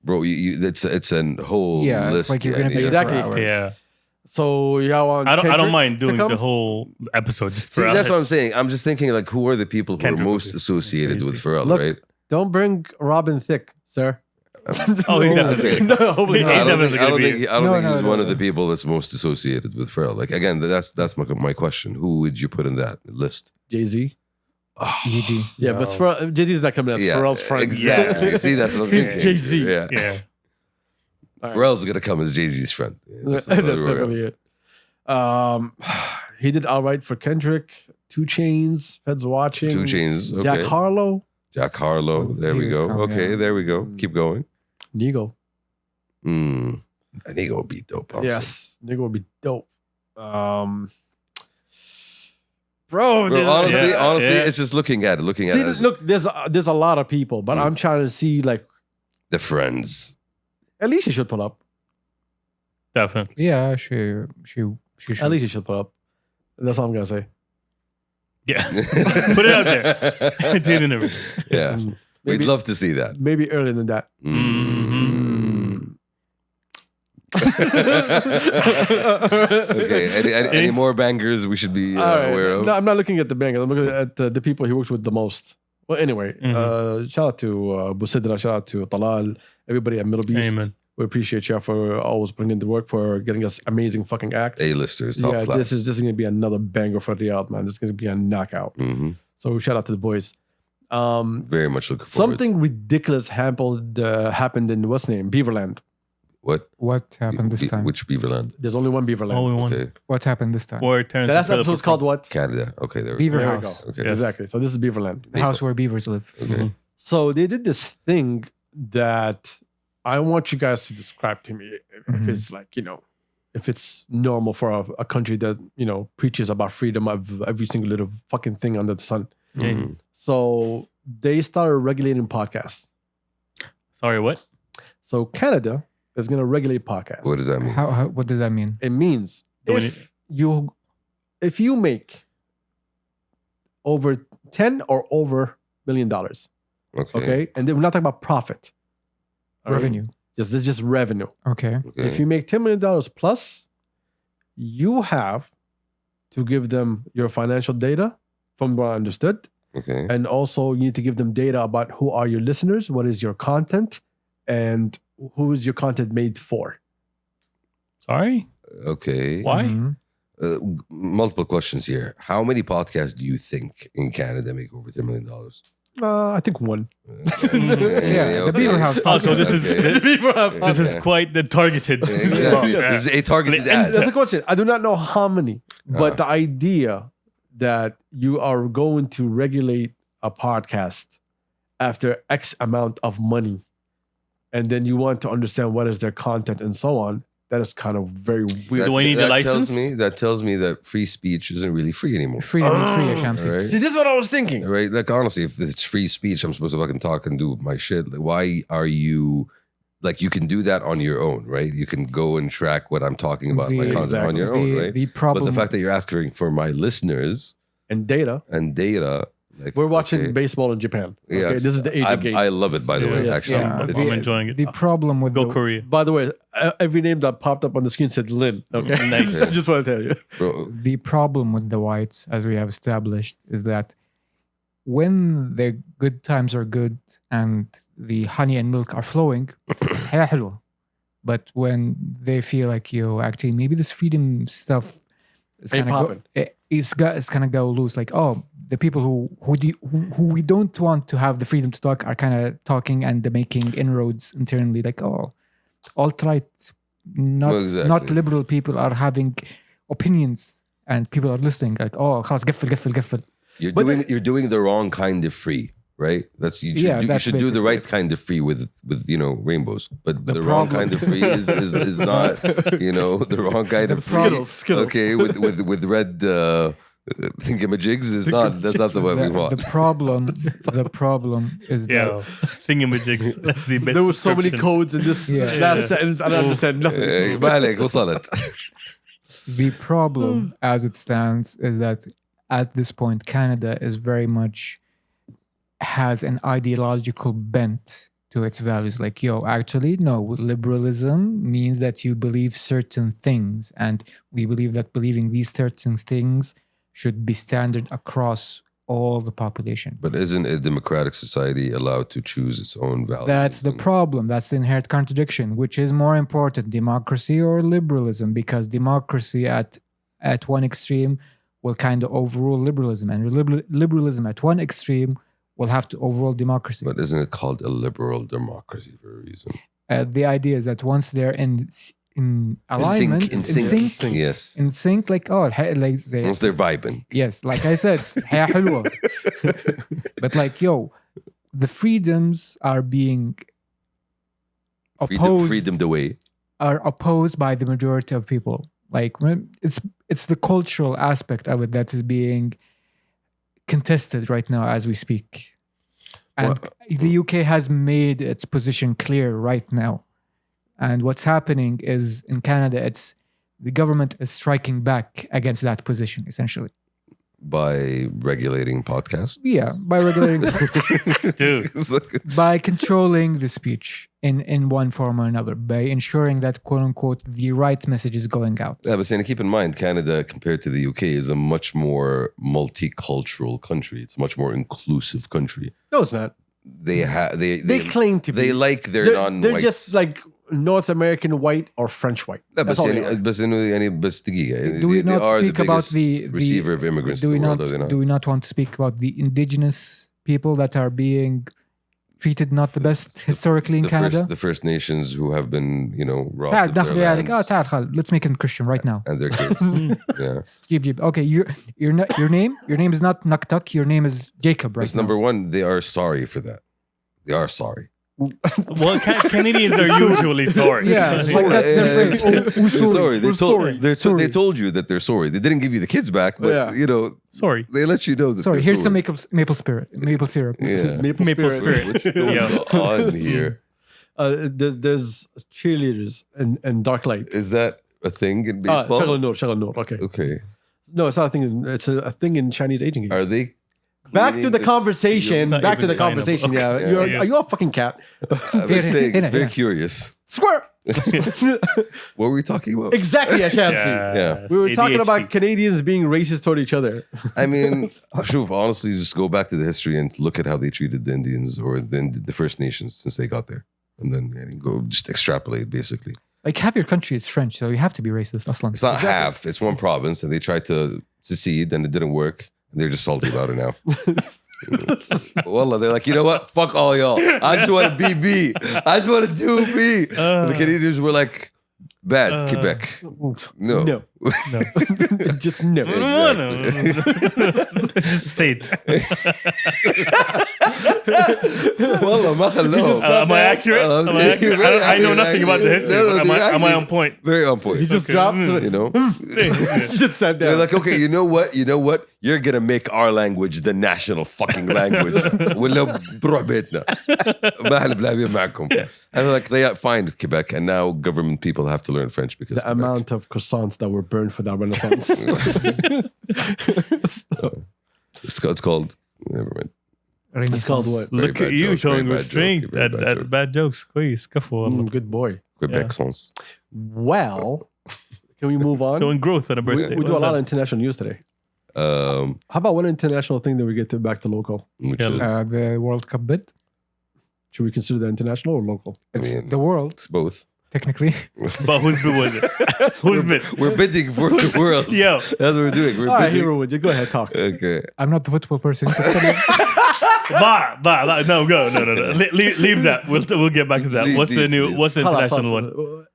Bro, it's a whole Yeah, it's list. like you're gonna be Exactly. there for hours. Yeah. So y'all want I don't Kendrick mind to doing come? the whole episode just See, for that's what I'm hits. saying. I'm just thinking, like, who are the people who Kendrick are would most be associated with crazy. Pharrell, Look, right? Don't bring Robin Thicke, sir. Oh, he's definitely Okay. No, hopefully He's not. I don't definitely think, gonna be- he's one of the people that's most associated with Pharrell. Like, again, that's my question. Who would you put in that list? Jay-Z. Gigi. Yeah, but Jay-Z is not coming as Pharrell's friend. Exactly. See, that's what I'm He's thinking. Jay-Z. Yeah. Yeah. All right. Pharrell's gonna come as Jay-Z's friend. Yeah, That's that's the way definitely it. He did all right for Kendrick. 2 Chainz, Feds Watching. 2 Chainz, okay. Jack Harlow. Jack Harlow. There He we was go. coming, Okay, yeah. there we go. Keep going. Nigo. I think it would be dope. Honestly. Yes. Nigo would be dope. Bro, Bro, there's- honestly, Yeah. it's just looking at it. see, It as look, there's a lot of people, but I'm trying to see like the friends. at least he should pull up. Definitely. Yeah, she should. At least he should pull up. That's all I'm gonna say. Yeah. Put it out there. To the universe. Yeah, Mm. we'd love to see that. Maybe earlier than that. Mm-hmm. Okay, any more bangers we should be All right. aware of? No, I'm not looking at the bangers. I'm looking at the people he works with the most. Well, anyway, shout out to Busidra, shout out to Talal, everybody at MDLBeast. Amen. We appreciate you for always putting in the work, for getting us amazing fucking acts. A-listers, top Yeah, class. this is going to be another banger for Riyadh, man. This is going to be a knockout. Mhm. So shout out to the boys. Very much looking forward. Something ridiculous happened in what's name? Beaverland. What happened this time? Which Beaverland? There's only one Beaverland. Only one. Okay, What happened this time? Or Terrence The last and episode is Phillip called what? Canada. Okay, there we Beaver go. There we House. go. Okay, Yes. Exactly. So this is Beaverland. The house where beavers live. okay. Mhm. So they did this thing that I want you guys to describe to me if Mhm. it's like, if it's normal for a country that, preaches about freedom of every single little fucking thing under the sun. Mhm. So they started regulating podcasts. Sorry, what? So Canada is going to regulate podcasts. What does that mean? How? What does that mean? It means When if you make over 10 or over $1 million, okay? And then we're not talking about profit. All right? Revenue. This is just revenue. Okay. Okay. If you make $10 million plus, you have to give them your financial data, from what I understood. Okay. And also you need to give them data about who are your listeners, what is your content, and who is your content made for. Sorry? Okay. Why? Mhm. Multiple questions here. How many podcasts do you think in Canada make over $10 million? I think one. Yeah, the Beaver House. Oh, so this is Okay. this is quite the targeted. Exactly. Yeah. This is a targeted And ad. That's the question. I do not know how many, but Uh. the idea that you are going to regulate a podcast after X amount of money, and then you want to understand what is their content and so on, that is kind of very weird. Do I need the license? That tells me that free speech isn't really free anymore. Freedom is free, Shamsi. All right? See, this is what I was thinking. Right? Like, honestly, if it's free speech, I'm supposed to fucking talk and do my shit. Like, why are you... Like, you can do that on your own, right? You can go and track what I'm talking about, my content on your own, right? The problem. But the fact that you're asking for my listeners And data. and data... Like, We're watching okay. baseball in Japan. Okay, Yes. this is the age of games. I love it, by the way, Yes, actually. yeah. I'm It's- enjoying it. the problem with Go the, Korea. By the way, every name that popped up on the screen said Lin. Okay, Nice. just want to tell you. Bro, the problem with the whites, as we have established, is that when the good times are good and the honey and milk are flowing, حياة حلوة. But when they feel like, actually, maybe this freedom stuff is Ain't gonna popping. it's gonna go loose. Like, the people who we don't want to have the freedom to talk are kind of talking and they're making inroads internally. Like, alt-right, not liberal people are having opinions and people are listening. Like, خلاص قفل. You're doing the wrong kind of free, right? You should do the right kind of free with rainbows, but the wrong kind of free is not the wrong kind of free. Skittles. Okay, with red thingamajigs is not. That's not the way we want. The problem is Yeah, that thingamajigs. That's the best. There were so many description. codes in this last sentence. I don't understand nothing. ما عليك وصلت. the problem as it stands is that at this point, Canada is very much has an ideological bent to its values. Like, actually, no, liberalism means that you believe certain things, and we believe that believing these certain things should be standard across all the population. But isn't a democratic society allowed to choose its own values? That's the problem. That's the inherent contradiction. Which is more important, democracy or liberalism? Because democracy at one extreme will kind of overrule liberalism, and liberalism at one extreme will have to overrule democracy. But isn't it called a liberal democracy for a reason? The idea is that once they're in alignment, in sync. Yes. in sync, like Once they're vibing. yes, like I said, حياة حلوة. But like, the freedoms are being opposed. Freedom the way. Are opposed by the majority of people. Like, it's the cultural aspect of it that is being contested right now as we speak. And the UK has made its position clear right now. And what's happening is in Canada, the government is striking back against that position, essentially. By regulating podcasts? Yeah, by regulating, Dude. by controlling the speech in one form or another, by ensuring that, quote unquote, the right message is going out. Yeah, but saying, keep in mind, Canada compared to the UK is a much more multicultural country. It's a much more inclusive country. No, it's not. They claim to be. They like their non-whites. They're just like North American white or French white. لا That's بس all they يعني are. بس إنه يعني بس دقيقة. Do we They not are speak the about biggest the receiver of immigrants do in we the world, not are they not? do we not want to speak about the indigenous people that are being treated not the best historically in Canada? The First Nations who have been, robbed تعال of their ناخذ عيالك. lands تعال خالد. Let's make it Christian right now. and their kids. Yeah. Jeep. Okay, your name is not Naktuk. Your name is Jacob, right? Because number one, they are sorry for that. They are sorry. Well, Canadians are usually sorry. Yeah, like that's their phrase. They're sorry. We're sorry. They told you that they're sorry. They didn't give you the kids back, but Yeah. Sorry. they let you know that. Sorry, they're here's some sorry. maple syrup. Yeah. Maple spirit. What's going on here? There's cheerleaders and dark light. Is that a thing in baseball? Shagal Noor. Okay. Okay. No, it's not a thing. It's a thing in Chinese aging games. Are they? Back to the conversation. It's not Back to even the China, conversation. but okay. Yeah. Yeah. Are you a fucking cat? I'm just saying. It's very Yeah. curious. Square. What were we talking about? Exactly, Ashanti. Yeah. We were talking ADHD. about Canadians being racist toward each other. I mean, Shuf, honestly, just go back to the history and look at how they treated the Indians or the First Nations since they got there, and then go just extrapolate basically. Like half your country is French, so you have to be racist. Aslan. It's not half; it's one province, and they tried to secede, and it didn't work. And they're just salty about it now. Wallah, they're like, you know what? Fuck all y'all. I just want to be me. I just want to do me. The Canadians were like, bad, Quebec. No. No. Just no. No. Just state. Wallah, ma khallahu. Am I accurate? I know nothing about the history, but am I on point? Very on point. He just dropped. You know? Just sat They're down. like, okay, you know what? You're gonna make our language the national fucking language. ولا بروح بيتنا. ما احنا بلاقيين معكم. And they're like, they find Quebec, and now government people have to learn French because The Quebec. amount of croissants that were burned for that Renaissance. It's called. Never mind. It's called what? Very Look bad at you jokes, showing very bad restraint jokes, very bad at jokes. bad jokes. كويس كفو والله. Good boy. Quebec songs. Well, can we move on? Showing growth on a We birthday. do a lot of international news today. How about one international thing that we get to back to local? Which Yeah, is The World Cup bid. Should we consider that international or local? It's mean, the world, both. technically. But whose bid was it? Whose bid? We're bidding for the world. Yo, That's what we're doing. We're All right, bidding. hero would you go ahead talk? Okay. I'm not the football person. To tell you. no, go, no. Leave that. We'll get back to that. Leave What's the these. What's the international one?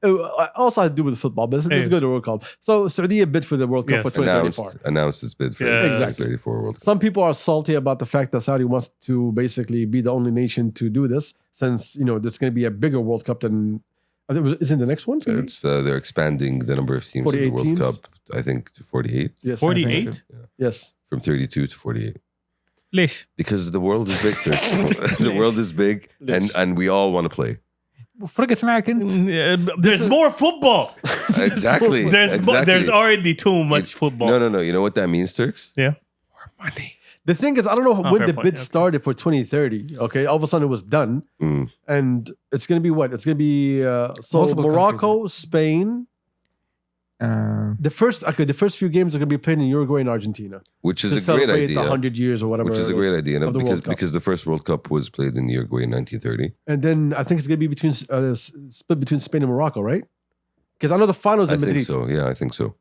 Also had to do with football, but let's go to the World Cup. So Saudi bid for the World Cup Yes. for 2034. Announced its bid for Yeah. Exactly. 2034 World Cup. Some people are salty about the fact that Saudi wants to basically be the only nation to do this, since there's going to be a bigger World Cup than. I think isn't the next one? It's gonna be? It's they're expanding the number of teams in the 48 World teams? Cup. I think to 48 Yes. 48? Yes. from 32 to 48 Lish. because the world is big. The world is big, and we all want to play. فرقة معك انت. There's more football. Exactly. There's already too much football. No. You know what that means, Turks? Yeah. More money. The thing is, I don't know when fair the point, bid yeah. started for 2030. Okay, all of a sudden it was done, and it's going to be what? It's going to be Multiple Morocco, Spain. The first few games are going to be played in Uruguay and Argentina Which is to a great celebrate idea. the 100 years or whatever. Which is it a great was idea, of the World Cup. because the first World Cup was played in Uruguay in 1930. And then I think it's going to be split between Spain and Morocco, right? Because I know the finals I in Madrid. think so. Yeah, I think so.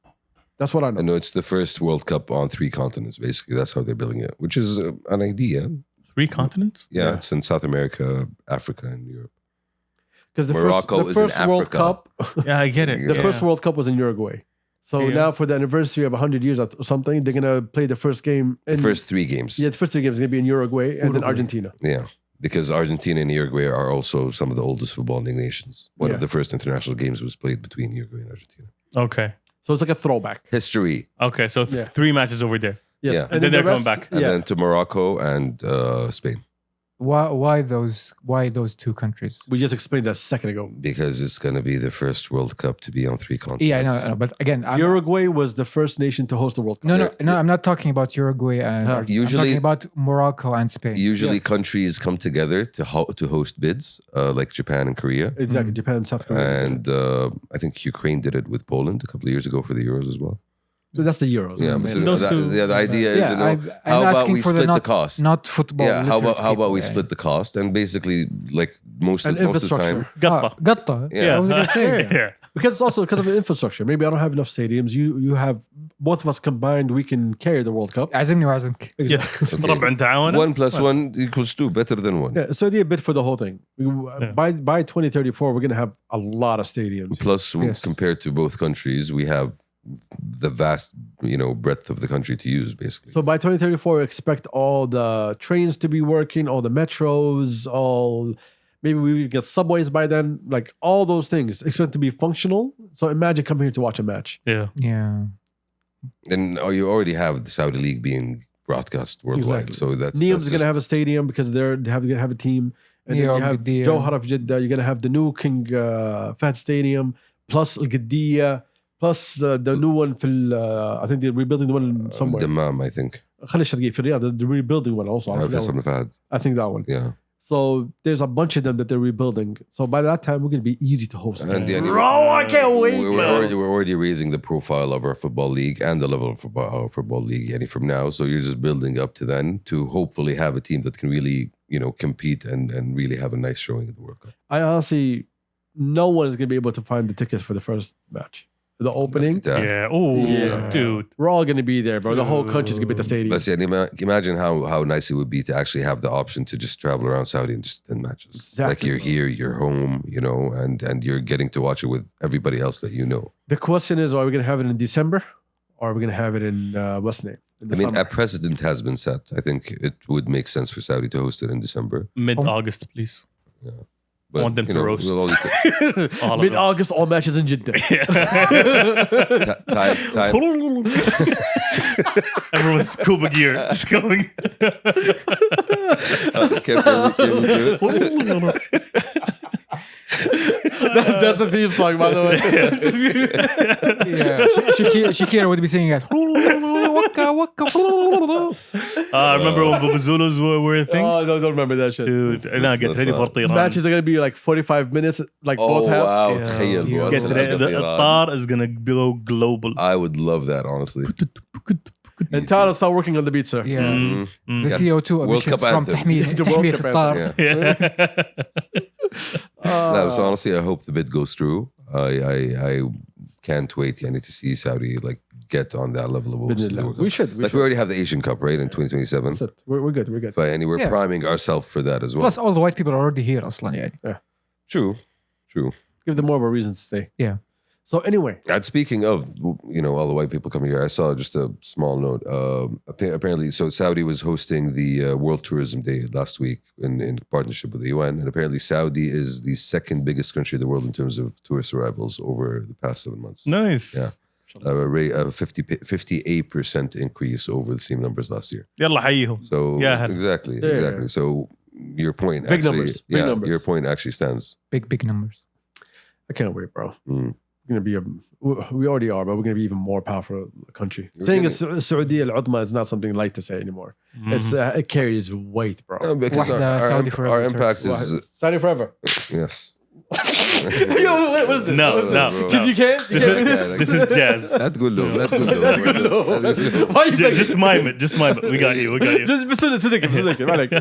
That's what I I know. know it's the first World Cup on 3 continents. Basically, that's how they're building it, which is an idea. 3 continents? Yeah, Yeah. it's in South America, Africa, and Europe. Because Morocco the is in first World Africa. Cup, Yeah, I get it. the first World Cup was in Uruguay. So Yeah. now for the anniversary of 100 years or something, they're going to play the first game. In, The first 3 games. Yeah, the first 3 games are going to be in Uruguay and then Argentina. Yeah, because Argentina and Uruguay are also some of the oldest footballing nations. One of Yeah. the first international games was played between Uruguay and Argentina. Okay. So it's like a throwback. History. Okay, so Yeah. 3 matches over there. Yes. Yeah. And then they're the coming back. And Yeah. then to Morocco and Spain. Why those 2 countries? We just explained that a second ago. Because it's going to be the first World Cup to be on 3 continents. Yeah, I know, but again, Uruguay was the first nation to host the World Cup. no, I'm not talking about Uruguay and Argentina. Usually- I'm talking about Morocco and Spain. Usually countries come together to host bids, like Japan and Korea. Exactly. Japan, South Korea. And I think Ukraine did it with Poland a couple of years ago for the Euros as well. So that's the Euros. Yeah, right? but so Those two- the idea is, Yeah, I'm how about asking we for split the the cost? not football. Yeah, how literate about we people, split the cost and basically like most And of the time. infrastructure. Gatta. Gatta. Yeah. I was gonna say. Yeah. Because it's also because of the infrastructure. Maybe I don't have enough stadiums. You have both of us combined. We can carry the World Cup. عزمني وعزمك. Yeah. ربع نتعاون. 1 + 1 = 2, better than 1. Yeah, so the bid for the whole thing. By 2034, we're gonna have a lot of stadiums. Plus, Yes. compared to both countries, we have the vast, breadth of the country to use, basically. So by 2034, expect all the trains to be working, all the metros, maybe we get subways by then, like all those things expect to be functional. So imagine coming here to watch a match. Yeah. Yeah. And you already have the Saudi League being broadcast worldwide, Exactly. so that's Neom's going to have a stadium because they're going to have a team. And then Yeah, you have Qiddiya. Jawhara of Jeddah. You're going to have the new King Fahd Stadium, plus Al-Qiddiya, plus the new one. I think they're rebuilding the one somewhere. Dammam, I think. Khalid Sharqi for Riyadh, they're rebuilding one also. I forgot Faisal one. Fahd. I think that one. Yeah. So there's a bunch of them that they're rebuilding. So by that time, we're going to be easy to host. And yeah, Bro, I can't wait. we're already raising the profile of our football league and the level of our football league from now. So you're just building up to then to hopefully have a team that can really, compete and really have a nice showing at the World Cup. I honestly, no one is going to be able to find the tickets for the first match. The opening, Yeah. Oh, Yeah. dude. we're all going to be there, bro. The whole country's going to be at the stadium. But yeah, imagine how nice it would be to actually have the option to just travel around Saudi and just attend matches. Exactly. Like you're here, you're home, and you're getting to watch it with everybody else that you know. The question is, are we going to have it in December or are we going to have it in what's the name? In the summer? a precedent has been set. I think it would make sense for Saudi to host it in December. Mid-August, please. But, Want them to roast. we'll only All of them. Mid-August, all matches in Jeddah. time. Everyone's scuba gear just going. That's the theme song, by the way. Yeah. Shakira would be singing that. I remember when Vuvuzulus were a thing. Oh, no, don't remember that shit. Dude, no, get let's ready for not. Tiran. Matches are going to be like 45 minutes, like both halves. wow. Yeah. تخيل Get ready. The Attar is gonna go global. I would love that, honestly. And Tyler start working on the beat, sir. Yeah. Mhm. The Yes. CO2 World emissions Cup from anthem. The World تحمية Cup الطار. Yeah. No, so honestly, I hope the bid goes through. I can't wait to see Saudi like get on that level of hosting the World Cup. We should. We already have the Asian Cup, right, in 2027. That's it. We're good. We're good. And we're Yeah. priming ourselves for that as well. Plus, all the white people are already here أصلا يعني. True. Give them more of a reason to stay. Yeah. So anyway, And speaking of, all the white people coming here, I saw just a small note. Apparently, so Saudi was hosting the World Tourism Day last week in partnership with the UN. And apparently Saudi is the second biggest country in the world in terms of tourist arrivals over the past 7 months. Nice. Yeah. A 58% increase over the same numbers last year. يلا حيهم. So Yeah. exactly. Yeah. So your point Big actually, numbers. Big numbers. your point actually stands. Big numbers. I can't wait, bro. Mm. We're gonna be we already are, but we're gonna be even more powerful country. You're Saying getting- it's Saudi al-Udma is not something light to say anymore. It's it carries weight, bro. No, because Wahda, Saudi forever, our impact Turks. is Saudi forever. yes. Yo, what is this? No, What is no, this? no. 'Cause you can't. You This can't do is, this is jazz. That's good though. That's good though. Why you begging? Just mime it. Just mime it. We got you. We got you. Just صدق عليك.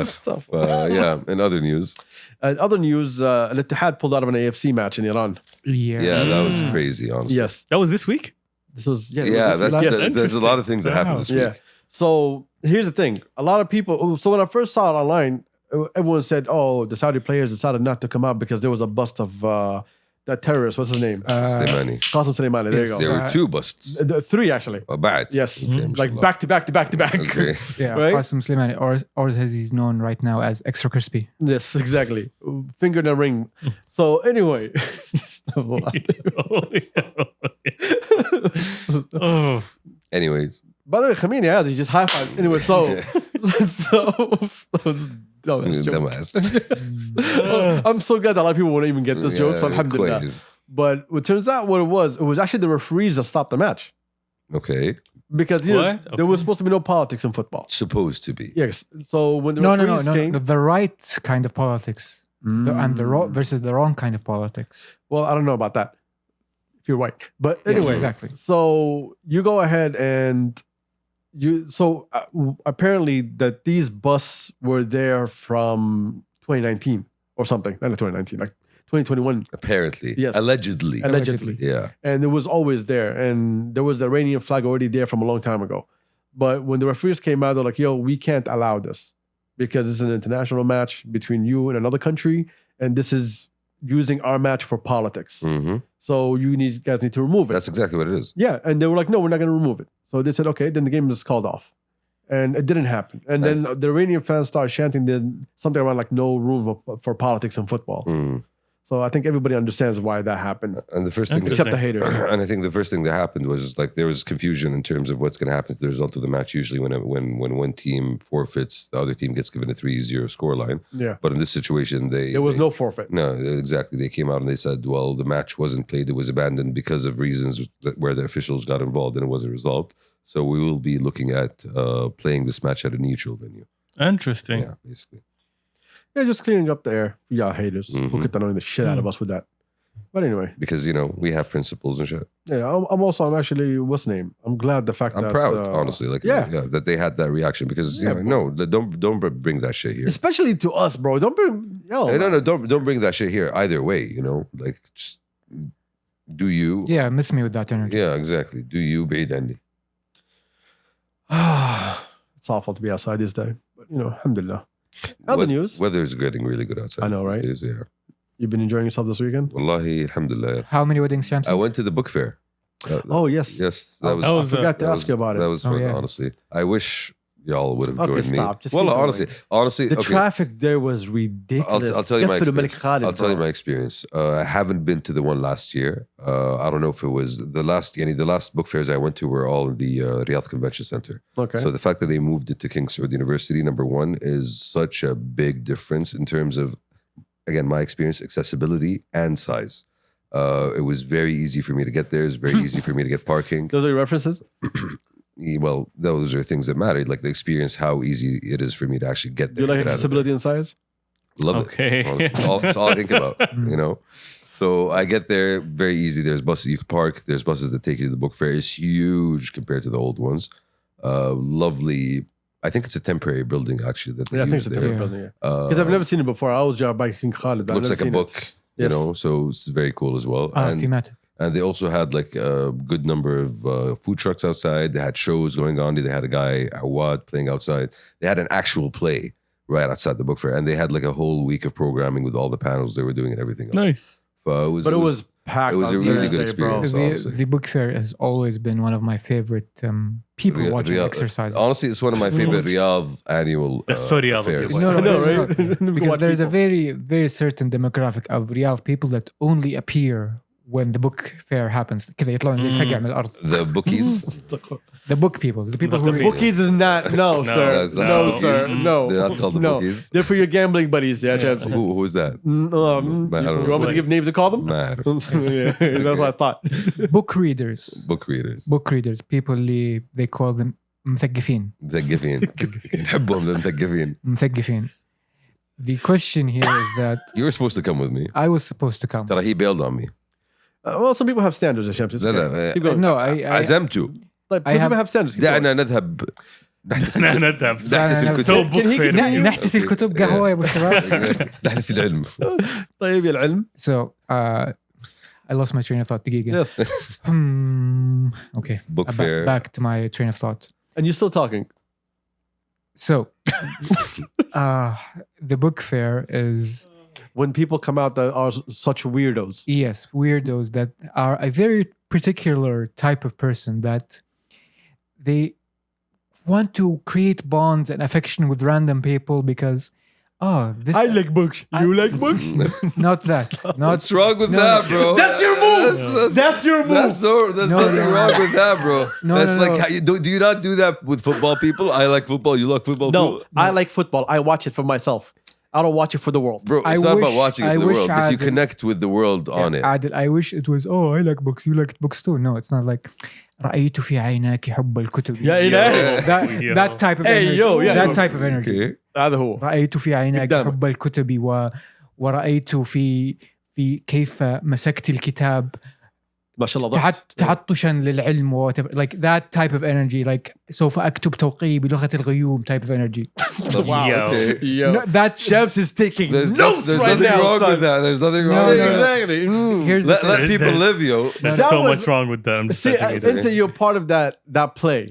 Stuff. Yeah. In other news, And other news, Al-Ittihad pulled out of an AFC match in Iran. yeah, that was crazy. Honestly, Yes, That was this week? this was Yeah, this was- that's, yes. there's a lot of things that happened this week. Yeah. So here's the thing: a lot of people. So when I first saw it online, everyone said, "Oh, the Saudi players decided not to come out because there was a bust of that terrorist. What's his name? Slimani. Qasem Soleimani. There you yes. go. There were two busts. Three actually. Bad. Yes, Okay, like mashallah. back to back to back to back. Okay. Yeah, Right? Qasim Slimani, or as he's known right now as Extra Crispy. Yes, exactly. Finger in the ring. So anyway, Oh, Anyways, by the way, Khamenei has he just high five. Anyway, so that's joke. dumbass. I'm so glad that a lot of people won't even get this joke. So Yeah, alhamdulillah. quiz. But it turns out what it was actually the referees that stopped the match Okay, because you know What? there was Okay. supposed to be no politics in football. supposed to be. Yes. So when the No, referees came, the right kind of politics, and the versus the wrong kind of politics. well, I don't know about that. If you're white, but anyway, exactly. So you go ahead and you. So apparently that these buses were there from 2019 or something, not 2019, like 2021 Apparently, Yes. allegedly. allegedly. Yeah, And it was always there. And there was the Iranian flag already there from a long time ago. But when the referees came out, they're like, yo, we can't allow this because this is an international match between you and another country. And this is using our match for politics. hmm So you guys need to remove it. that's exactly what it is. Yeah. And they were like, no, we're not going to remove it. So they said, okay, then the game is called off. And it didn't happen. And then the Iranian fans started chanting something around like no room for politics in football. Mm. So I think everybody understands why that happened, And the first thing, except the haters. and I think the first thing that happened was like there was confusion in terms of what's going to happen to the result of the match. Usually, when one team forfeits, the other team gets given a 3-0 scoreline. Yeah. But in this situation, There was no forfeit. No, exactly. They came out and they said, well, the match wasn't played. It was abandoned because of reasons where the officials got involved and it wasn't resolved. So we will be looking at playing this match at a neutral venue. interesting. Yeah, basically. Yeah, just cleaning up the air. Yeah, haters who Mhm. get annoying the shit out of us with that. But anyway, Because, we have principles and shit. yeah, I'm actually, what's the name? I'm glad the fact I'm that. proud, honestly. Like, yeah. that they had that reaction because, Yeah, don't bring that shit here. Especially to us, bro. Don't bring. Yo, No, don't bring that shit here either way, Like, just do you. Yeah, miss me with that energy. Yeah, exactly. Do you, Baid Andy? It's awful to be outside this day. But, alhamdulillah. Other news. Weather is getting really good outside. I know, right? These days, yeah. You've been enjoying yourself this weekend? Wallahi, alhamdulillah. How many weddings, Shamsi? I went to the book fair. Oh, yes. Yes, I was, forgot to that ask you about That it. was Oh, fun, yeah. honestly. I wish y'all would have Okay, joined stop. me. Just Well, keep honestly, The okay. traffic there was ridiculous. I'll tell you my Qafil experience. Malik Khalid, I'll tell you bro. my experience. I haven't been to the one last year. I don't know if it was the last book fairs I went to were all in the Riyadh Convention Center. Okay. So the fact that they moved it to King Saud University, number one, is such a big difference in terms of, again, my experience, accessibility and size. It was very easy for me to get there. It's very easy for me to get parking. Those are your references? Well, those are things that matter, like the experience, how easy it is for me to actually get Do there. you like get out of accessibility and size? there. Love Okay. it. Honestly, it's all I think about, So I get there very easy. There's buses you can park. There's buses that take you to the book fair. It's huge compared to the old ones. Lovely. I think it's a temporary building actually. That they Yeah, I think use it's a there. different building. Because I've never seen it before. I was job by King Khalid. It looks like a book, you Yes. know. So it's very cool as well. Thematic. And they also had like a good number of food trucks outside. They had shows going on. They had a guy, Awad, playing outside. They had an actual play right outside the book fair. And they had like a whole week of programming with all the panels they were doing and everything else. Nice. But But it was packed. it was on a really good Thursday, bro. experience. honestly. The book fair has always been one of my favorite people watching Riyadh- exercises. Honestly, it's one of my favorite Riyadh annual That's so Riyadh of affairs. you. No, I know, there's right? not. Because What there's a people? very, very certain demographic of Riyadh people that only appear when the book fair happens. كذا يطلعون زي الفقع من الأرض. The bookies. The book people, the people who The read. Bookies is not. No, sir. that's not No, bookies. sir. No. They're not called the no. bookies. They're for your gambling buddies. Yeah, Chelsea. Who's that? You I don't know. want me to give names to call them? Nah, Yeah, that's what I thought. book readers. book readers. Book readers. People اللي they call them مثقفين. مثقفين. نحبهم المثقفين. مثقفين. The question here is that You were supposed to come with me. I was supposed to come. ترى he bailed on me. Well, some people have standards, Shams. It's لا okay. لا Keep going. No, I عزمت. Like, I some have- people have standards. Keep going. دعنا نذهب نحتسي نذهب. نحتسي So الكتب. book Can he fair. continue? نحتسي الكتب قهوة يا أبو الشباب. نحتسي العلم. طيب يا العلم. So I lost my train of thought. دقيقة. Yes. Okay. Book fair. Back to my train of thought. And you're still talking. So the book fair is When people come out that are such weirdos. yes, weirdos that are a very particular type of person that they want to create bonds and affection with random people because this like books. You like books? not that. Not What's wrong with No, that, no. bro? That's your move. That's your move. There's No, nothing no, wrong no. with that, bro. No, That's no, like no. how you do you not do that with football people? I like football. You like football? No, too? I like football. I watch it for myself. I don't watch it for the world. Bro, it's I not about wish- watching it I for the wish world. Because you Adil- connect with the world on it. Adil, I wish it was I like books, you like books too. No, it's not like رأيت في عيناك حب الكتب. يا إلهي. That type of Hey, energy. yo, yeah. That type of energy. Okay. هذا هو. رأيت في عيناك قدامك. حب الكتب ورأيت في كيف مسكت الكتاب ما شاء الله ضحك. تعطشا للعلم like that type of energy like سوف أكتب توقيعي بلغة الغيوم type of energy. Wow. Yo. Okay. Yo. No, that Shams is taking There's notes there's right nothing now, wrong son. with that. There's nothing No, wrong no, with no. that. Exactly. here's the Let thing. people live, yo. There's That so was- much wrong with that. I'm just See, setting it until you're part of that play,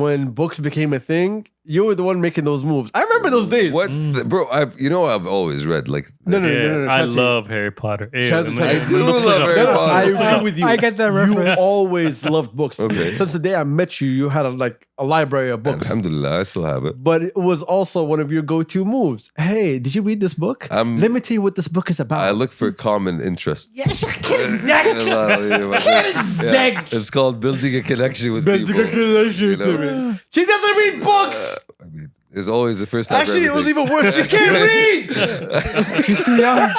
when books became a thing, you were the one making those moves. I remember those days. What, bro? I've always read like. No, no, Yeah, no, no, I Chelsea. love Harry Potter. Chelsea, Yeah, Chelsea. I do love Harry No, Potter. I agree with you. I get that reference. You always loved books. Okay. Since the day I met you, you had a library of books. Alhamdulillah, I still have it. But it was also one of your go-to moves. Hey, did you read this book? Let me tell you what this book is about. I look for common interests. Zag. It's called building a connection with Building people. a connection you know? to me. She doesn't read books. I mean, there's always the first time. Actually, it was even worse. She can't read. She's too young.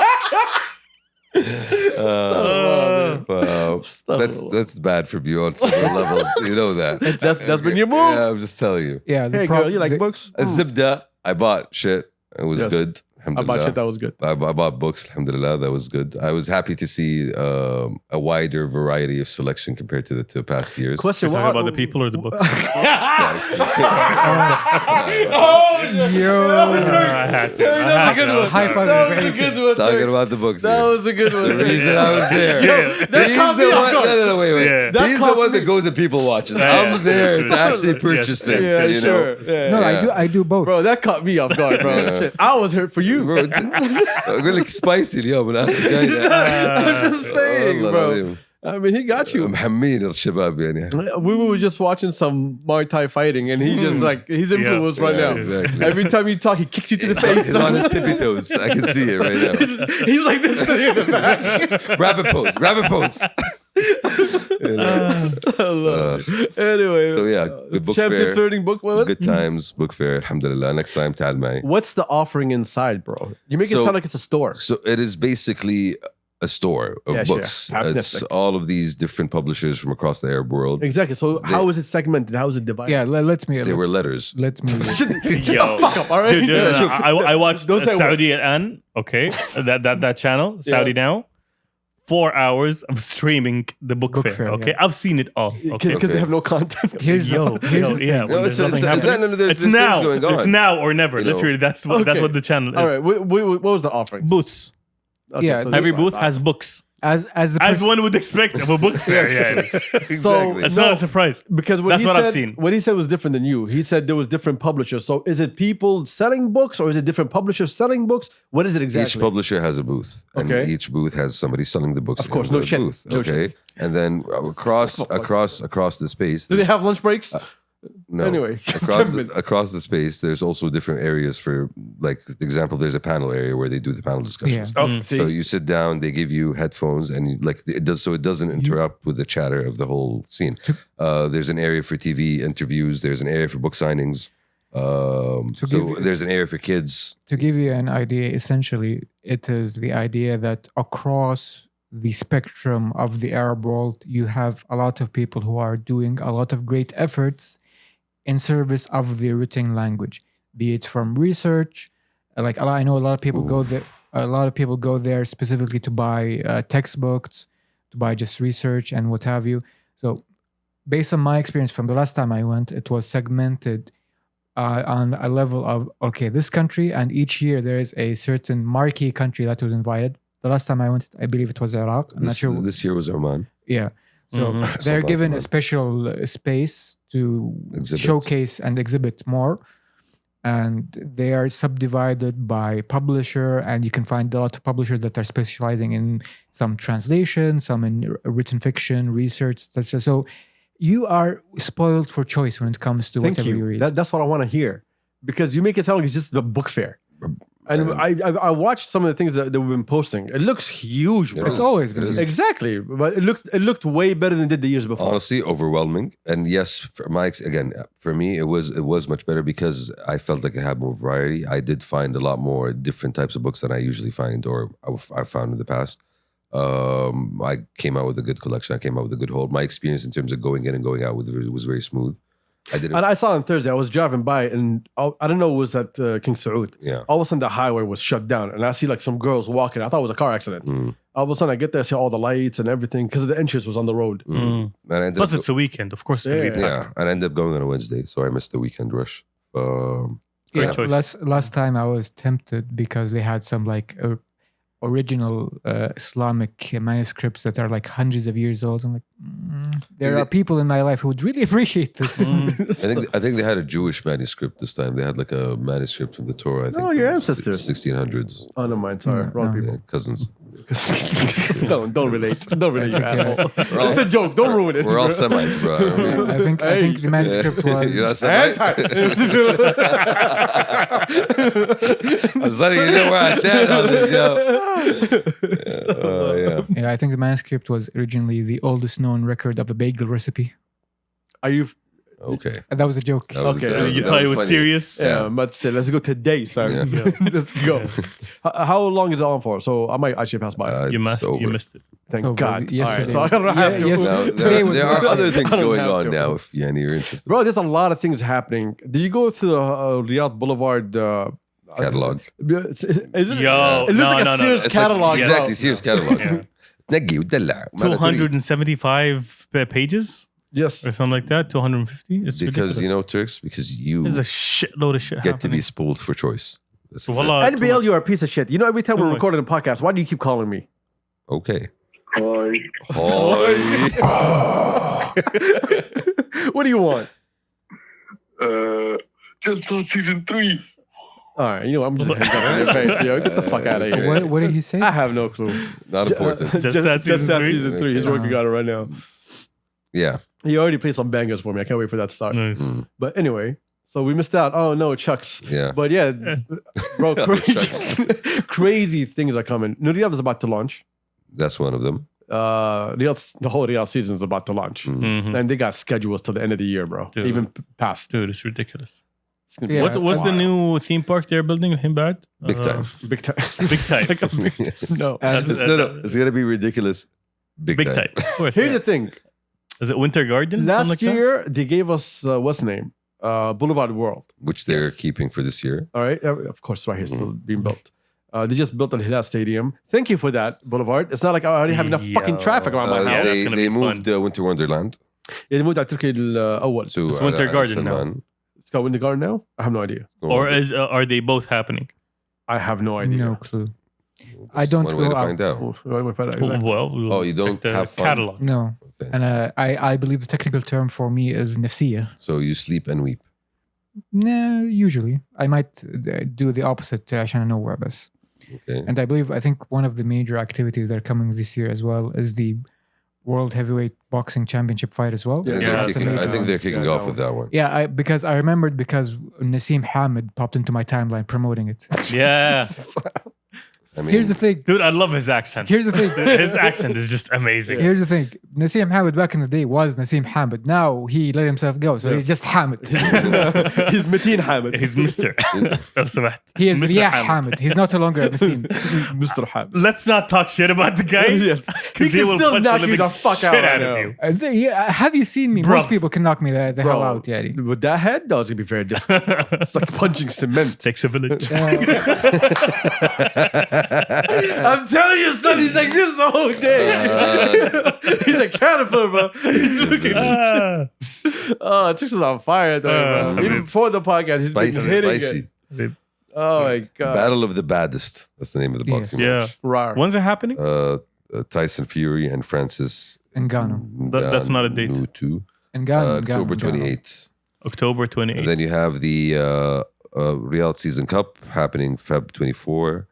That's bad for you on several levels. You know that. That's been your move. Yeah, I'm just telling you. Yeah, Hey, girl, you like books? Zibda, I bought shit. It was Yes. good. I bought Alhamdulillah. shit that was good. I bought books. Alhamdulillah, that was good. I was happy to see a wider variety of selection compared to the past years. Question: You're talking about the people or the book? Oh, Yo. I had to. That was a good one. High five. That was a good one. Talking Turks. about the books. That here. was a good one. The Turks. reason I was there. Yeah. That He's caught the me off one. guard. No, wait. Yeah. That He's the caught one me- that goes and people watches. Yeah, I'm yeah. there Yes, to actually yes, purchase yes, things. Yeah, you sure. know. Yeah. No, Yeah. I do both. Bro, that caught me off guard, bro. Yeah. Shit. I was hurt for you. Bro, أقول لك spicy اليوم أنا I'm just saying, والله bro. العظيم. I mean, he got you. محمين الشباب يعني. We were just watching some Muay Thai fighting, and he just like he's influenced right Yeah, now. exactly. Every time you talk, he kicks you to the face. He's on his tippy toes. I can see it right now. He's like this thing in the back. Rabbit pose. Anyway, So yeah, good book Champs fair. flirting book. What was it? Good times, book fair. Alhamdulillah. Next time, تعال معي. What's the offering inside, bro? You make it So- sound like it's a store. So it is basically a store of Yeah, sure. books. Half It's Netflix. all of these different publishers from across the Arab world. Exactly. So how is it segmented? How is it divided? Yeah, let me. They were letters. Let me. Shut Yo. the fuck up, all right? Dude, I watched Don't say Saudi An. Okay, that channel, Saudi Now. 4 hours of streaming the book, Book fair. fair, Okay, yeah. I've seen it all. Okay. Because they have no content. Here's Yo, the thing. yeah. When there's nothing happening, there's it's things now. going on. It's now or never. You know. Literally, that's what Okay. the channel is. All right. What was the offering? Booths. Okay, Yeah, so Every this booth one. has books, As as one would expect of a book fair. Yeah, Exactly. it's No. not a surprise. Because That's what I've seen. What he said was different than you. He said there was different publishers. So is it people selling books or is it different publishers selling books? What is it exactly? Each publisher has a booth, and Okay. each booth has somebody selling the books. Of course, in no the shit. booth. No Okay, shit. and then across the space. Do they have lunch breaks? No. Anyway, across the space, there's also different areas for, like, the example, there's a panel area where they do the panel discussions. Yeah. Oh, see. So you sit down, they give you headphones, and you, like, it does, so it doesn't interrupt with the chatter of the whole scene. There's an area for TV interviews. There's an area for book signings. There's an area for kids. To give you an idea, essentially, it is the idea that across the spectrum of the Arab world, you have a lot of people who are doing a lot of great efforts in service of the written language, be it from research. Like, I know a lot of people go there. A lot of people go there specifically to buy textbooks, to buy just research and what have you. So, based on my experience from the last time I went, it was segmented on a level of, okay, this country, and each year there is a certain marquee country that was invited. The last time I went, I believe it was Iraq. I'm not sure. This year was Oman. Yeah. So they're Something given like a that. special space to Exhibit. showcase and exhibit more. And they are subdivided by publisher, and you can find a lot of publishers that are specializing in some translation, some in written fiction, research. So you are spoiled for choice when it comes to Thank whatever you you. read. That's what I want to hear. Because you make it sound like it's just the book fair. And I watched some of the things that we've been posting. It looks huge, bro. It's always been It is. huge. Exactly. But it looked way better than it did the years before. Honestly, overwhelming. And yes, for me, it was much better because I felt like it had more variety. I did find a lot more different types of books than I usually find, or I found in the past. I came out with a good collection. I came out with a good hold. My experience in terms of going in and going out with it was very smooth. I didn't. And I saw on Thursday, I was driving by and I don't know, it was at King Saud. Yeah. All of a sudden the highway was shut down and I see like some girls walking. I thought it was a car accident. All of a sudden I get there, I see all the lights and everything because the entrance was on the road. And I ended Plus, up, it's a weekend. Of course, it's gonna be Yeah. packed. and I ended up going on a Wednesday, so I missed the weekend rush. Great choice. Last time I was tempted because they had some like original Islamic manuscripts that are like hundreds of years old. I'm like, there are people in my life who would really appreciate this. I think they had a Jewish manuscript this time. They had like a manuscript from the Torah. I think Oh, your from ancestors. 1600s. Oh, no mind. Sorry. Wrong Yeah, people. cousins. don't relate. Don't relate, you asshole. all- It's a joke. Don't ruin it. We're all Semites, bro. I think the manuscript was. You're not Semite? I'm sorry, you know where I stand on this, yo. Yeah. Yeah, I think the manuscript was originally the oldest known record of a bagel recipe. Are you? Okay. That was a joke. That was- Okay. that was- You that thought it was funny. serious? Yeah, I'm about to say, let's go today, son. Yeah. Let's go. How long is it on for? So I might actually pass by. You It's over. missed it. Thank So, God. yesterday All right, so I don't have to. yes, Now, Today was there are Wednesday. other things I don't going have on to. now if you're interested. Bro, there's a lot of things happening. Did you go to the Riyadh Boulevard Catalog. Is it? Yo, it looks like no, a no. Sears It's like- catalog. bro. exactly, Sears catalog. Yeah. نقي ودلع. 275 pages Yes. or something like that. 250. It's Because, ridiculous. you know, Turks, because you There's a shitload of shit get to be happening. spoiled for choice. That's So, wallah, too NBL, much. you are a piece of shit. You know, every time Too we're much. recording a podcast, why do you keep calling me? okay. Hi. What do you want? Just saw season 3. All right, you know, I'm just hanging up in your face. Yo, get the fuck out of here. What did he say? I have no clue. Not important. Just Sad Season Sad 3? season 3. He's working on it right now. Yeah. He already played some bangers for me. I can't wait for that to start. Nice. But anyway, so we missed out. Oh no, Chucks. Yeah. But yeah, bro, Chucks. crazy things are coming. No, Riyadh is about to launch. That's one of them. The whole Riyadh season is about to launch. Mhm. And they got schedules till the end of the year, bro. Dude. Even past. Dude, it's ridiculous. It's gonna be Yeah. What's the wild. new theme park they're building in Himbad? Big time. Big time. Big time. Like a big time. No. That's- It's, no, it's gonna be ridiculous. Big time. Of course. Here's yeah. the thing. Is it Winter Garden? Something Last like that? year, they gave us, what's the name? Boulevard World. Which they're Yes. keeping for this year. All right. Of course, right here, still being built. They just built Al-Hilal Stadium. Thank you for that, Boulevard. It's not like I already have enough fucking traffic around my Yeah, house. that's gonna They be moved fun. Winter Wonderland They moved على تركيا الأول. to It's Winter Al Garden now. Salman. It's called Winter Garden now? I have no idea. Or are they both happening? I have no idea. No clue. I don't One way go to out. find out. Oh, why am I find out exactly? Well, Oh, you don't check the have fun? catalog. No. Okay. And I believe the technical term for me is نفسية. So you sleep and weep. No, usually. I might do the opposite عشان أنوع بس. Okay. And I think one of the major activities that are coming this year as well is the World Heavyweight Boxing Championship fight as well. Yeah, They're that's kicking- I amazing. think they're kicking Yeah, off no. with that one. Yeah, because I remembered because Nassim Hamid popped into my timeline promoting it. Yeah. I mean, Here's the thing. Dude, I love his accent. Here's the thing. His accent is just amazing. Here's the thing. Nassim Hamid back in the day was Nassim Hamid. Now he let himself go, so he's just Hamid. He's Mateen Hamid. He's Mr. لو سمحت. He is Mr. Riyah Hamid. He's not no longer Nassim. Mr. Hamid. Let's not talk shit about the guy. Yes. He Because he can will still punch knock the you the living fuck shit out of now. you. Have you seen me? Bruv. Most people can knock me the hell out, yeah. With that head, no, it's gonna be very different. It's like punching cement. Takes a village. I'm telling you, son, he's like this the whole day. He's a caterpillar, bro. He's looking. Oh, Trix is on fire, though, bro. Even before the podcast, he's been Spicy, hitting spicy. it. Oh my god. Battle of the Baddest. That's the name of the boxing Yeah. match. Rar. When's it happening? Tyson Fury and Francis Ngannou. That's not a date. Ngannou, Ngannou. October Ngannou. 28th. October And 28th. then you have the Riyadh Season Cup happening Feb 24.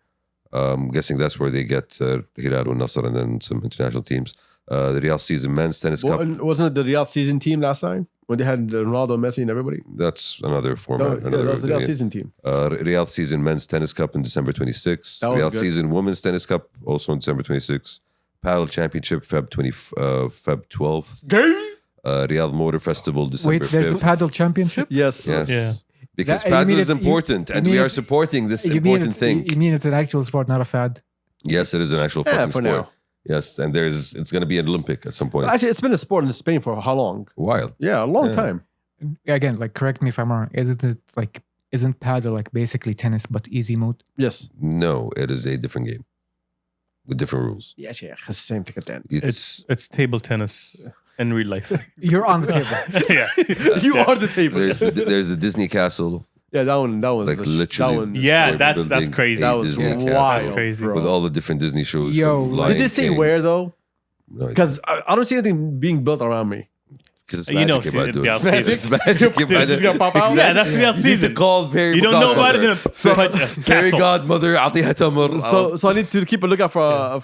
I'm guessing that's where they get Hilal and Nasser and then some international teams. The Riyadh Season Men's Tennis Cup. Wasn't it the Riyadh season team last time when they had Ronaldo, Messi, and everybody? That's another No, format. yeah, another that was the Riyadh season team. Riyadh Season Men's Tennis Cup in December 26th. That was Riyadh good. Season Women's Tennis Cup also on December 26th. Paddle Championship Feb 12th. Riyadh Motor Festival December Wait, there's 5th. a paddle championship? Yes. Yes. Yeah. Because That- you paddle mean is it's- important you and mean we are it's- supporting this You mean important it's- thing. You mean it's an actual sport, not a fad? Yes, it is an actual Yeah, fucking for sport. now. Yes, and it's going to be an Olympic at some point. Actually, it's been a sport in Spain for how long? A while. Yeah, a long Yeah. time. Again, like, correct me if I'm wrong. Isn't paddle like basically tennis but easy mode? Yes. No, it is a different game with different rules. Yeah, it's the same thing again. It's table tennis in real life. You're on the table. Yeah. You are the table. there's the Disney Castle, Yeah, that was like the, literally. That one, Yeah, we're that's building crazy. a that was Disney wild. Castle That's crazy. bro. with all the different Disney shows. Yo, from like- Lion Did they say King. where though? No, Because I don't see anything being built around me. because it's You know, magic about see, doing yeah, it. see, It's magic about It's gonna pop out? Yeah, that's real You need to season. call fairy You don't know about it, godmother. then punch a Fairy castle. godmother, أعطيها تمر. So I need to keep a lookout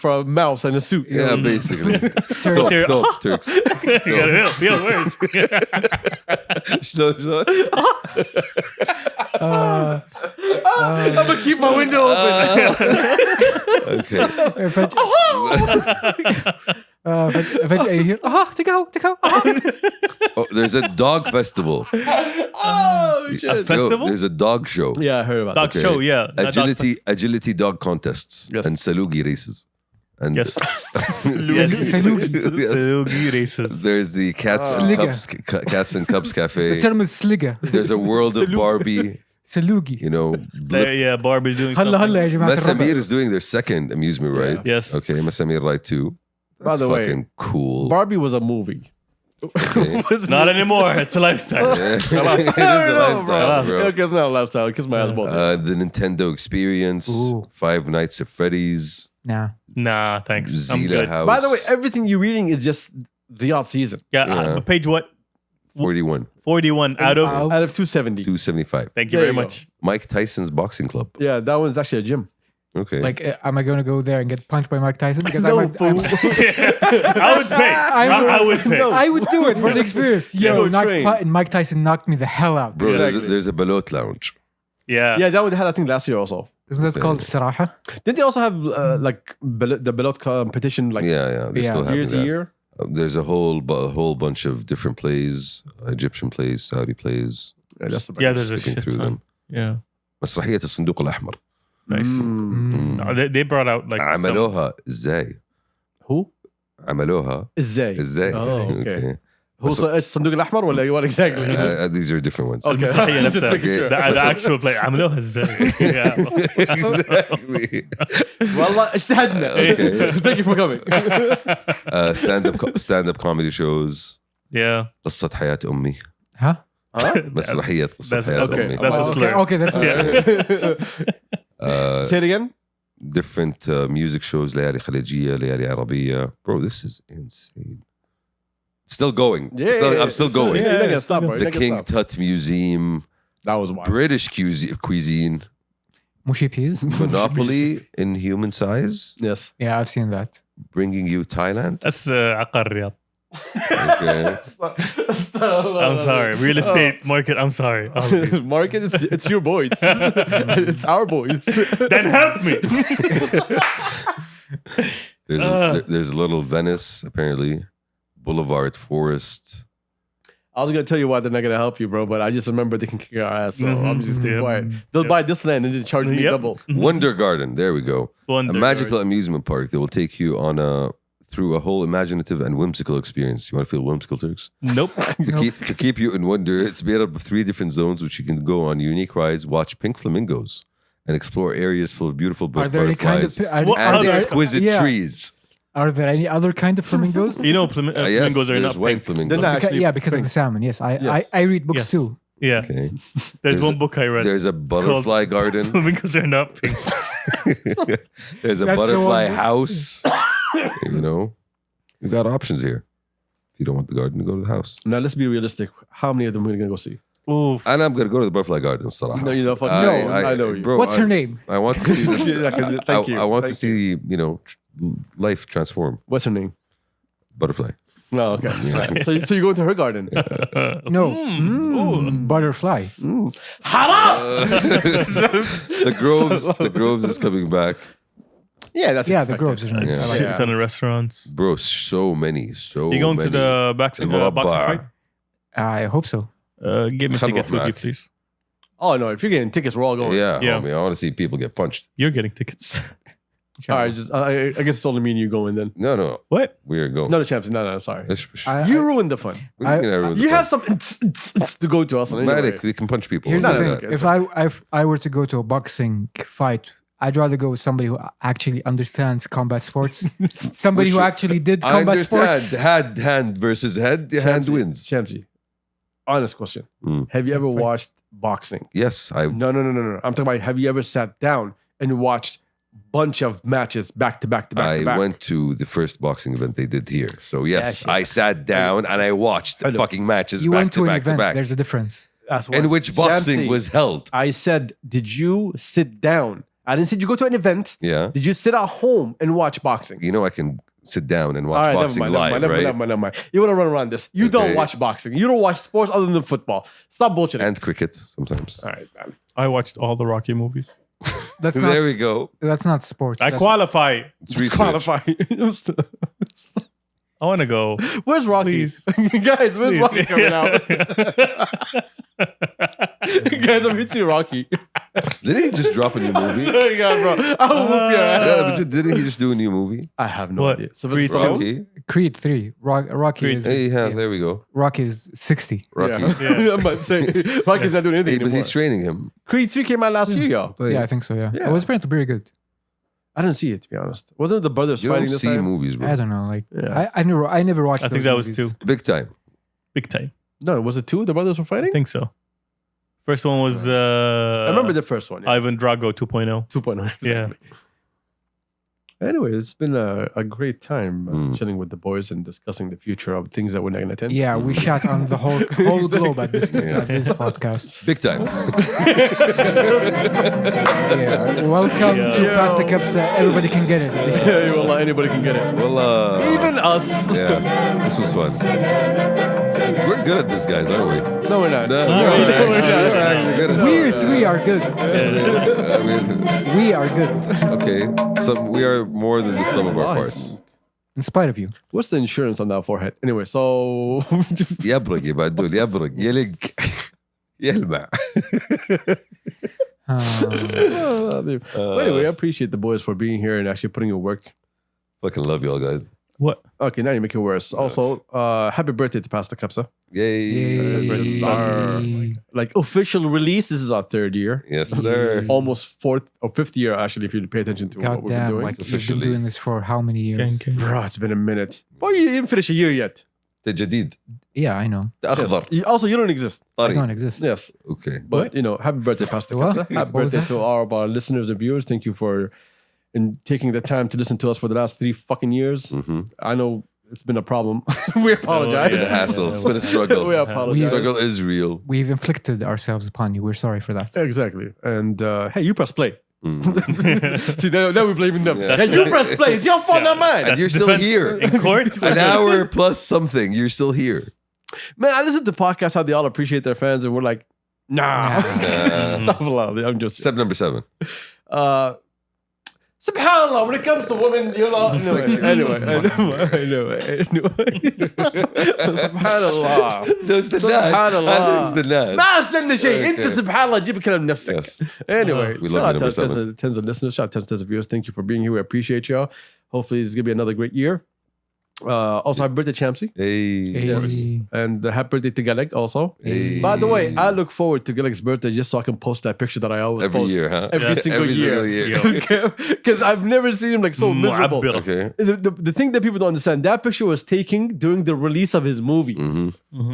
for a mouse and a suit. you Yeah, know? basically. Turks. Turks. Real words. I'm gonna keep my window open. Okay. فجأة you hear تكو Oh, there's a dog festival. Oh shit! A festival? There's a dog show. Yeah, I heard about Dog that. show, yeah. Not dog Agility dog contests Yes. and salugi races. And Yes. Salugi. Yes. Salugi races. There's the Cats and Cubs The Cafe. term is sliga. There's a world of Barbie. Salugi. You know, There, yeah, Barbie's doing هلا something. يا جماعة Masamir الربع. is doing their second amusement ride. Yes. Okay, Masamir ride too. By That's the way, fucking cool. Barbie was a movie. Okay. Not anymore. It's a lifestyle. Yeah. it is I a don't know, lifestyle, bro. Okay, it's not a lifestyle. Kiss my ass both. The Nintendo Experience, Ooh. Five Nights at Freddy's, Nah. Nah, thanks. I'm Zila good. House. By the way, everything you're reading is just Riyadh season Yeah, Yeah. page what? 41, 41 out of. out of 270. 275. Thank you There very you go. much. Mike Tyson's boxing club. Yeah, that one's actually a gym. Okay. Like, am I going to go there and get punched by Mike Tyson? Because No, I fool. I would pay. I would pay. No. I would do it for the experience. Yo, Yes. Train. Mike Tyson knocked me the hell out. Bro, Exactly. there's a Balot lounge. Yeah. Yeah, that one they had I think last year also. Isn't that called Saraha? Did they also have like the Belot competition like Yeah, they're Yeah. still having year to that. year? There's a whole bunch of different plays, Egyptian plays, Saudi plays. Yeah, that's the Yeah, there's a Looking shit through ton. them. Yeah. مسرحية الصندوق الأحمر. Nice. Mm. They brought out like. some- عملوها إزاي؟ Who? عملوها Izay. إزاي؟ Oh, okay. هو الصندوق الأحمر ولا what exactly? These are different ones. Okay. المسرحية نفسها. Just making sure. The actual play عملوها ازاي؟ Exactly. والله اجتهدنا. Okay. Thank you for coming. stand-up comedy shows. Yeah. قصة حياة أمي. ها مسرحية قصة That's- حياة okay. أمي. That's a slur. Okay, that's Say it again. Different music shows. ليالي خليجية, ليالي عربية. Bro, this is insane. Still going. I'm still going. You're not gonna stop, bro. You're The not gonna King stop. Tut Museum. That was wild. British cuisine. Mushy peas. Monopoly in human size. Yes. Yeah, I've seen that. Bringing you Thailand. That's عقار الرياض. Okay. I'm sorry. Real estate market. I'm sorry. All of these. Market, it's your boys. It's our boys. Then help me. There's a little Venice, apparently. Boulevard Forest. I was gonna tell you why they're not gonna help you, bro, but I just remember they can kick our ass, so I'm just staying Yep. quiet. They'll buy this land and then charge me Yep. double. Wonder Garden. There we go. Wonder A magical amusement park that will take you on through a whole imaginative and whimsical experience. You want to feel whimsical, Turks? Nope. To keep you in wonder, it's made up of 3 different zones which you can go on unique rides, watch pink flamingos, and explore areas full of beautiful Are there any kind of butterflies What and other- exquisite yeah. trees. Are there any other kind of flamingos? You know, Yes, flamingos are there's not white pink. flamingos. They're not actually Because of pink. the salmon. Yes, Yes. I read books Yes. too. Yeah. Okay. There's one book I read. There's a butterfly garden. Flamingos are not pink. There's a That's the butterfly one. house. You know, you got options here. If you don't want the garden, go to the house. Now let's be realistic. How many of them are we gonna go see? Oof. And I'm gonna go to the butterfly garden. صراحة. No, you don't fucking know. I know you. Bro, What's her name? I want to see. Thank you. I want to Thank see life transform. What's her name? Butterfly. No, okay. Right. So you go into her garden. No, Ooh. butterfly. The Groves is coming back. Yeah, that's Yeah, the expected. Groves is nice. Yeah. I like Shit it. ton of restaurants. Bro, so many. You going to the boxing fight? I hope so. Give me Come tickets on with you, back. please. Oh no, if you're getting tickets, we're all going. Yeah, Yeah. homie, I want to see people get punched. You're getting tickets. All right, just I guess it's only me and you going then. No, What? we are going. No, the champs. No, I'm sorry. I- You ruined the fun. You have some to go to us on anyway. Medic, we can punch people. Here's No, the no, thing: it's okay, if I were to go to a boxing fight, I'd rather go with somebody who actually understands combat sports. Somebody who actually did I combat understand. sports. Hand versus head. Hand wins. Shamsi, honest question. Mm. Have you ever watched boxing? Yes, I. No. I'm talking about have you ever sat down and watched bunch of matches back to back to back I to back? went to the first boxing event they did here. So yes, Yeah, I sat down and I watched I know. fucking matches You back went to to an back to event. back. There's a difference. That's In what- which boxing Shamsi, was held. I said, did you sit down? I didn't say you go to an event. Yeah. Did you sit at home and watch boxing? You know I can sit down and watch All right, boxing live, right? Never mind. You want to run around this. You don't Okay. watch boxing. You don't watch sports other than football. Stop bullshitting. And cricket sometimes. All right, man. I watched all the Rocky movies. That's There not. we go. That's not sports. I That's- qualify. It's research. Disqualify. I want to go. Where's Rocky? Please. Guys, where's Please. Rocky coming out? Guys, I'm hitting Rocky. Didn't he just drop a new movie? There you go, bro. I will whoop your ass. Yeah, but didn't he just do a new movie? I have no What? idea. So Creed Stallone? Rocky. Creed 3. Rocky Creed. is. Hey, yeah, there we go. Rocky is 60. Rocky. Yeah. I'm about to say, Rocky's not doing anything Hey, but anymore. he's training him. Creed 3 came out last year, yo. Yeah, I think so. Yeah, Yeah. it was apparently very good. I didn't see it, to be honest. Wasn't it the brothers You fighting don't this see time? movies, bro. I don't know. Like Yeah. I never watched. I think those that was movies. 2. Big time. Big time. No, was it 2? The brothers were I fighting? think so. First one was I remember the first one. Yeah. Ivan Drago 2.0. 2.0. Yeah. Exactly. Anyway, it's been a great time chilling with the boys and discussing the future of things that we're not going to attend. Yeah, we shot on the whole globe at this at this podcast. Big time. Yeah, welcome to Yeah. Pasta Kabsa. Everybody can get it. Yeah, you will let anybody can get it. Well, Even us. yeah, this was fun. We're good at this, guys, aren't we? No, we're not. No, No, we're not. we're actually good at We three are good. I mean, We are good, okay. We are more than the sum of our parts. in spite of you. What's the insurance on that forehead? Anyway, so يبرق يا بدول يبرق يلق يلمع. Uh, But anyway, I appreciate the boys for being here and actually putting in work. Fucking love y'all, guys. What? Okay, now you make it worse. Also, happy birthday to Pastor Kabsa. Yay. This is our like official release. This is our 3rd year. Yes, sir. Almost 4th or 5th year, actually, if you pay attention to what God we've been damn, doing. like you've officially. been doing this for how many years? Bro, it's been a minute. Boy, you didn't finish a year yet. The Jadid. Yeah, I know. The أخضر. Also, you don't exist. I طري. don't exist. Yes. Okay. But, you know, happy birthday, Pastor What? Kabsa. Happy What was birthday that? to all of our listeners and viewers. Thank you for taking the time to listen to us for the last 3 fucking years. I know it's been a problem. We apologize. yeah. It's a hassle. It's been a struggle. We apologize. Struggle is real. We've inflicted ourselves upon you. We're sorry for that. Exactly. And hey, you press play. Mm. See, now we're blaming them. Yeah. Hey, you press play. It's your fault, not mine. And you're still defense here. in court. An hour plus something. You're still here. Man, I listen to podcasts how they all appreciate their fans, and we're like, nah. Astaghfirullah, I'm just. Step number 7. Subhanallah, when it comes to women, you're not. Anyway. Subhanallah. سبحان الله. ما استنى شيء انت سبحان الله جيب كلام نفسك. Yes. Anyway, We shout love out you, to number our tens of listeners, shout out to tens of viewers. Thank you for being here. We appreciate y'all. Hopefully, it's gonna be another great year. Also, happy birthday, Champsy. Hey. Hey. And happy birthday to Galeg also. Hey. By the way, I look forward to Galeg's birthday just so I can post that picture that I always Every post. year, huh? Every Yes. single Every year. single year. Because I've never seen him like so miserable. معبر. Okay. The thing that people don't understand, that picture was taken during the release of his movie.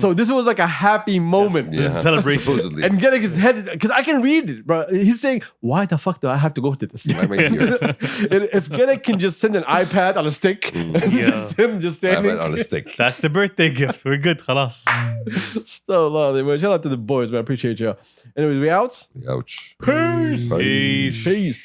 So this was like a happy moment. Yeah. Celebration. Supposedly. And getting his head, because I can read it, bro. He's saying, why the fuck do I have to go to this? I'm right here. And if Gerek can just send an iPad on a stick, and just him just I'm standing. on a stick. That's the birthday gift. We're good. خلاص. So lovely, man. Shout out to the boys, man. I appreciate you. Anyways, we out. Ouch. Peace. Peace. Peace.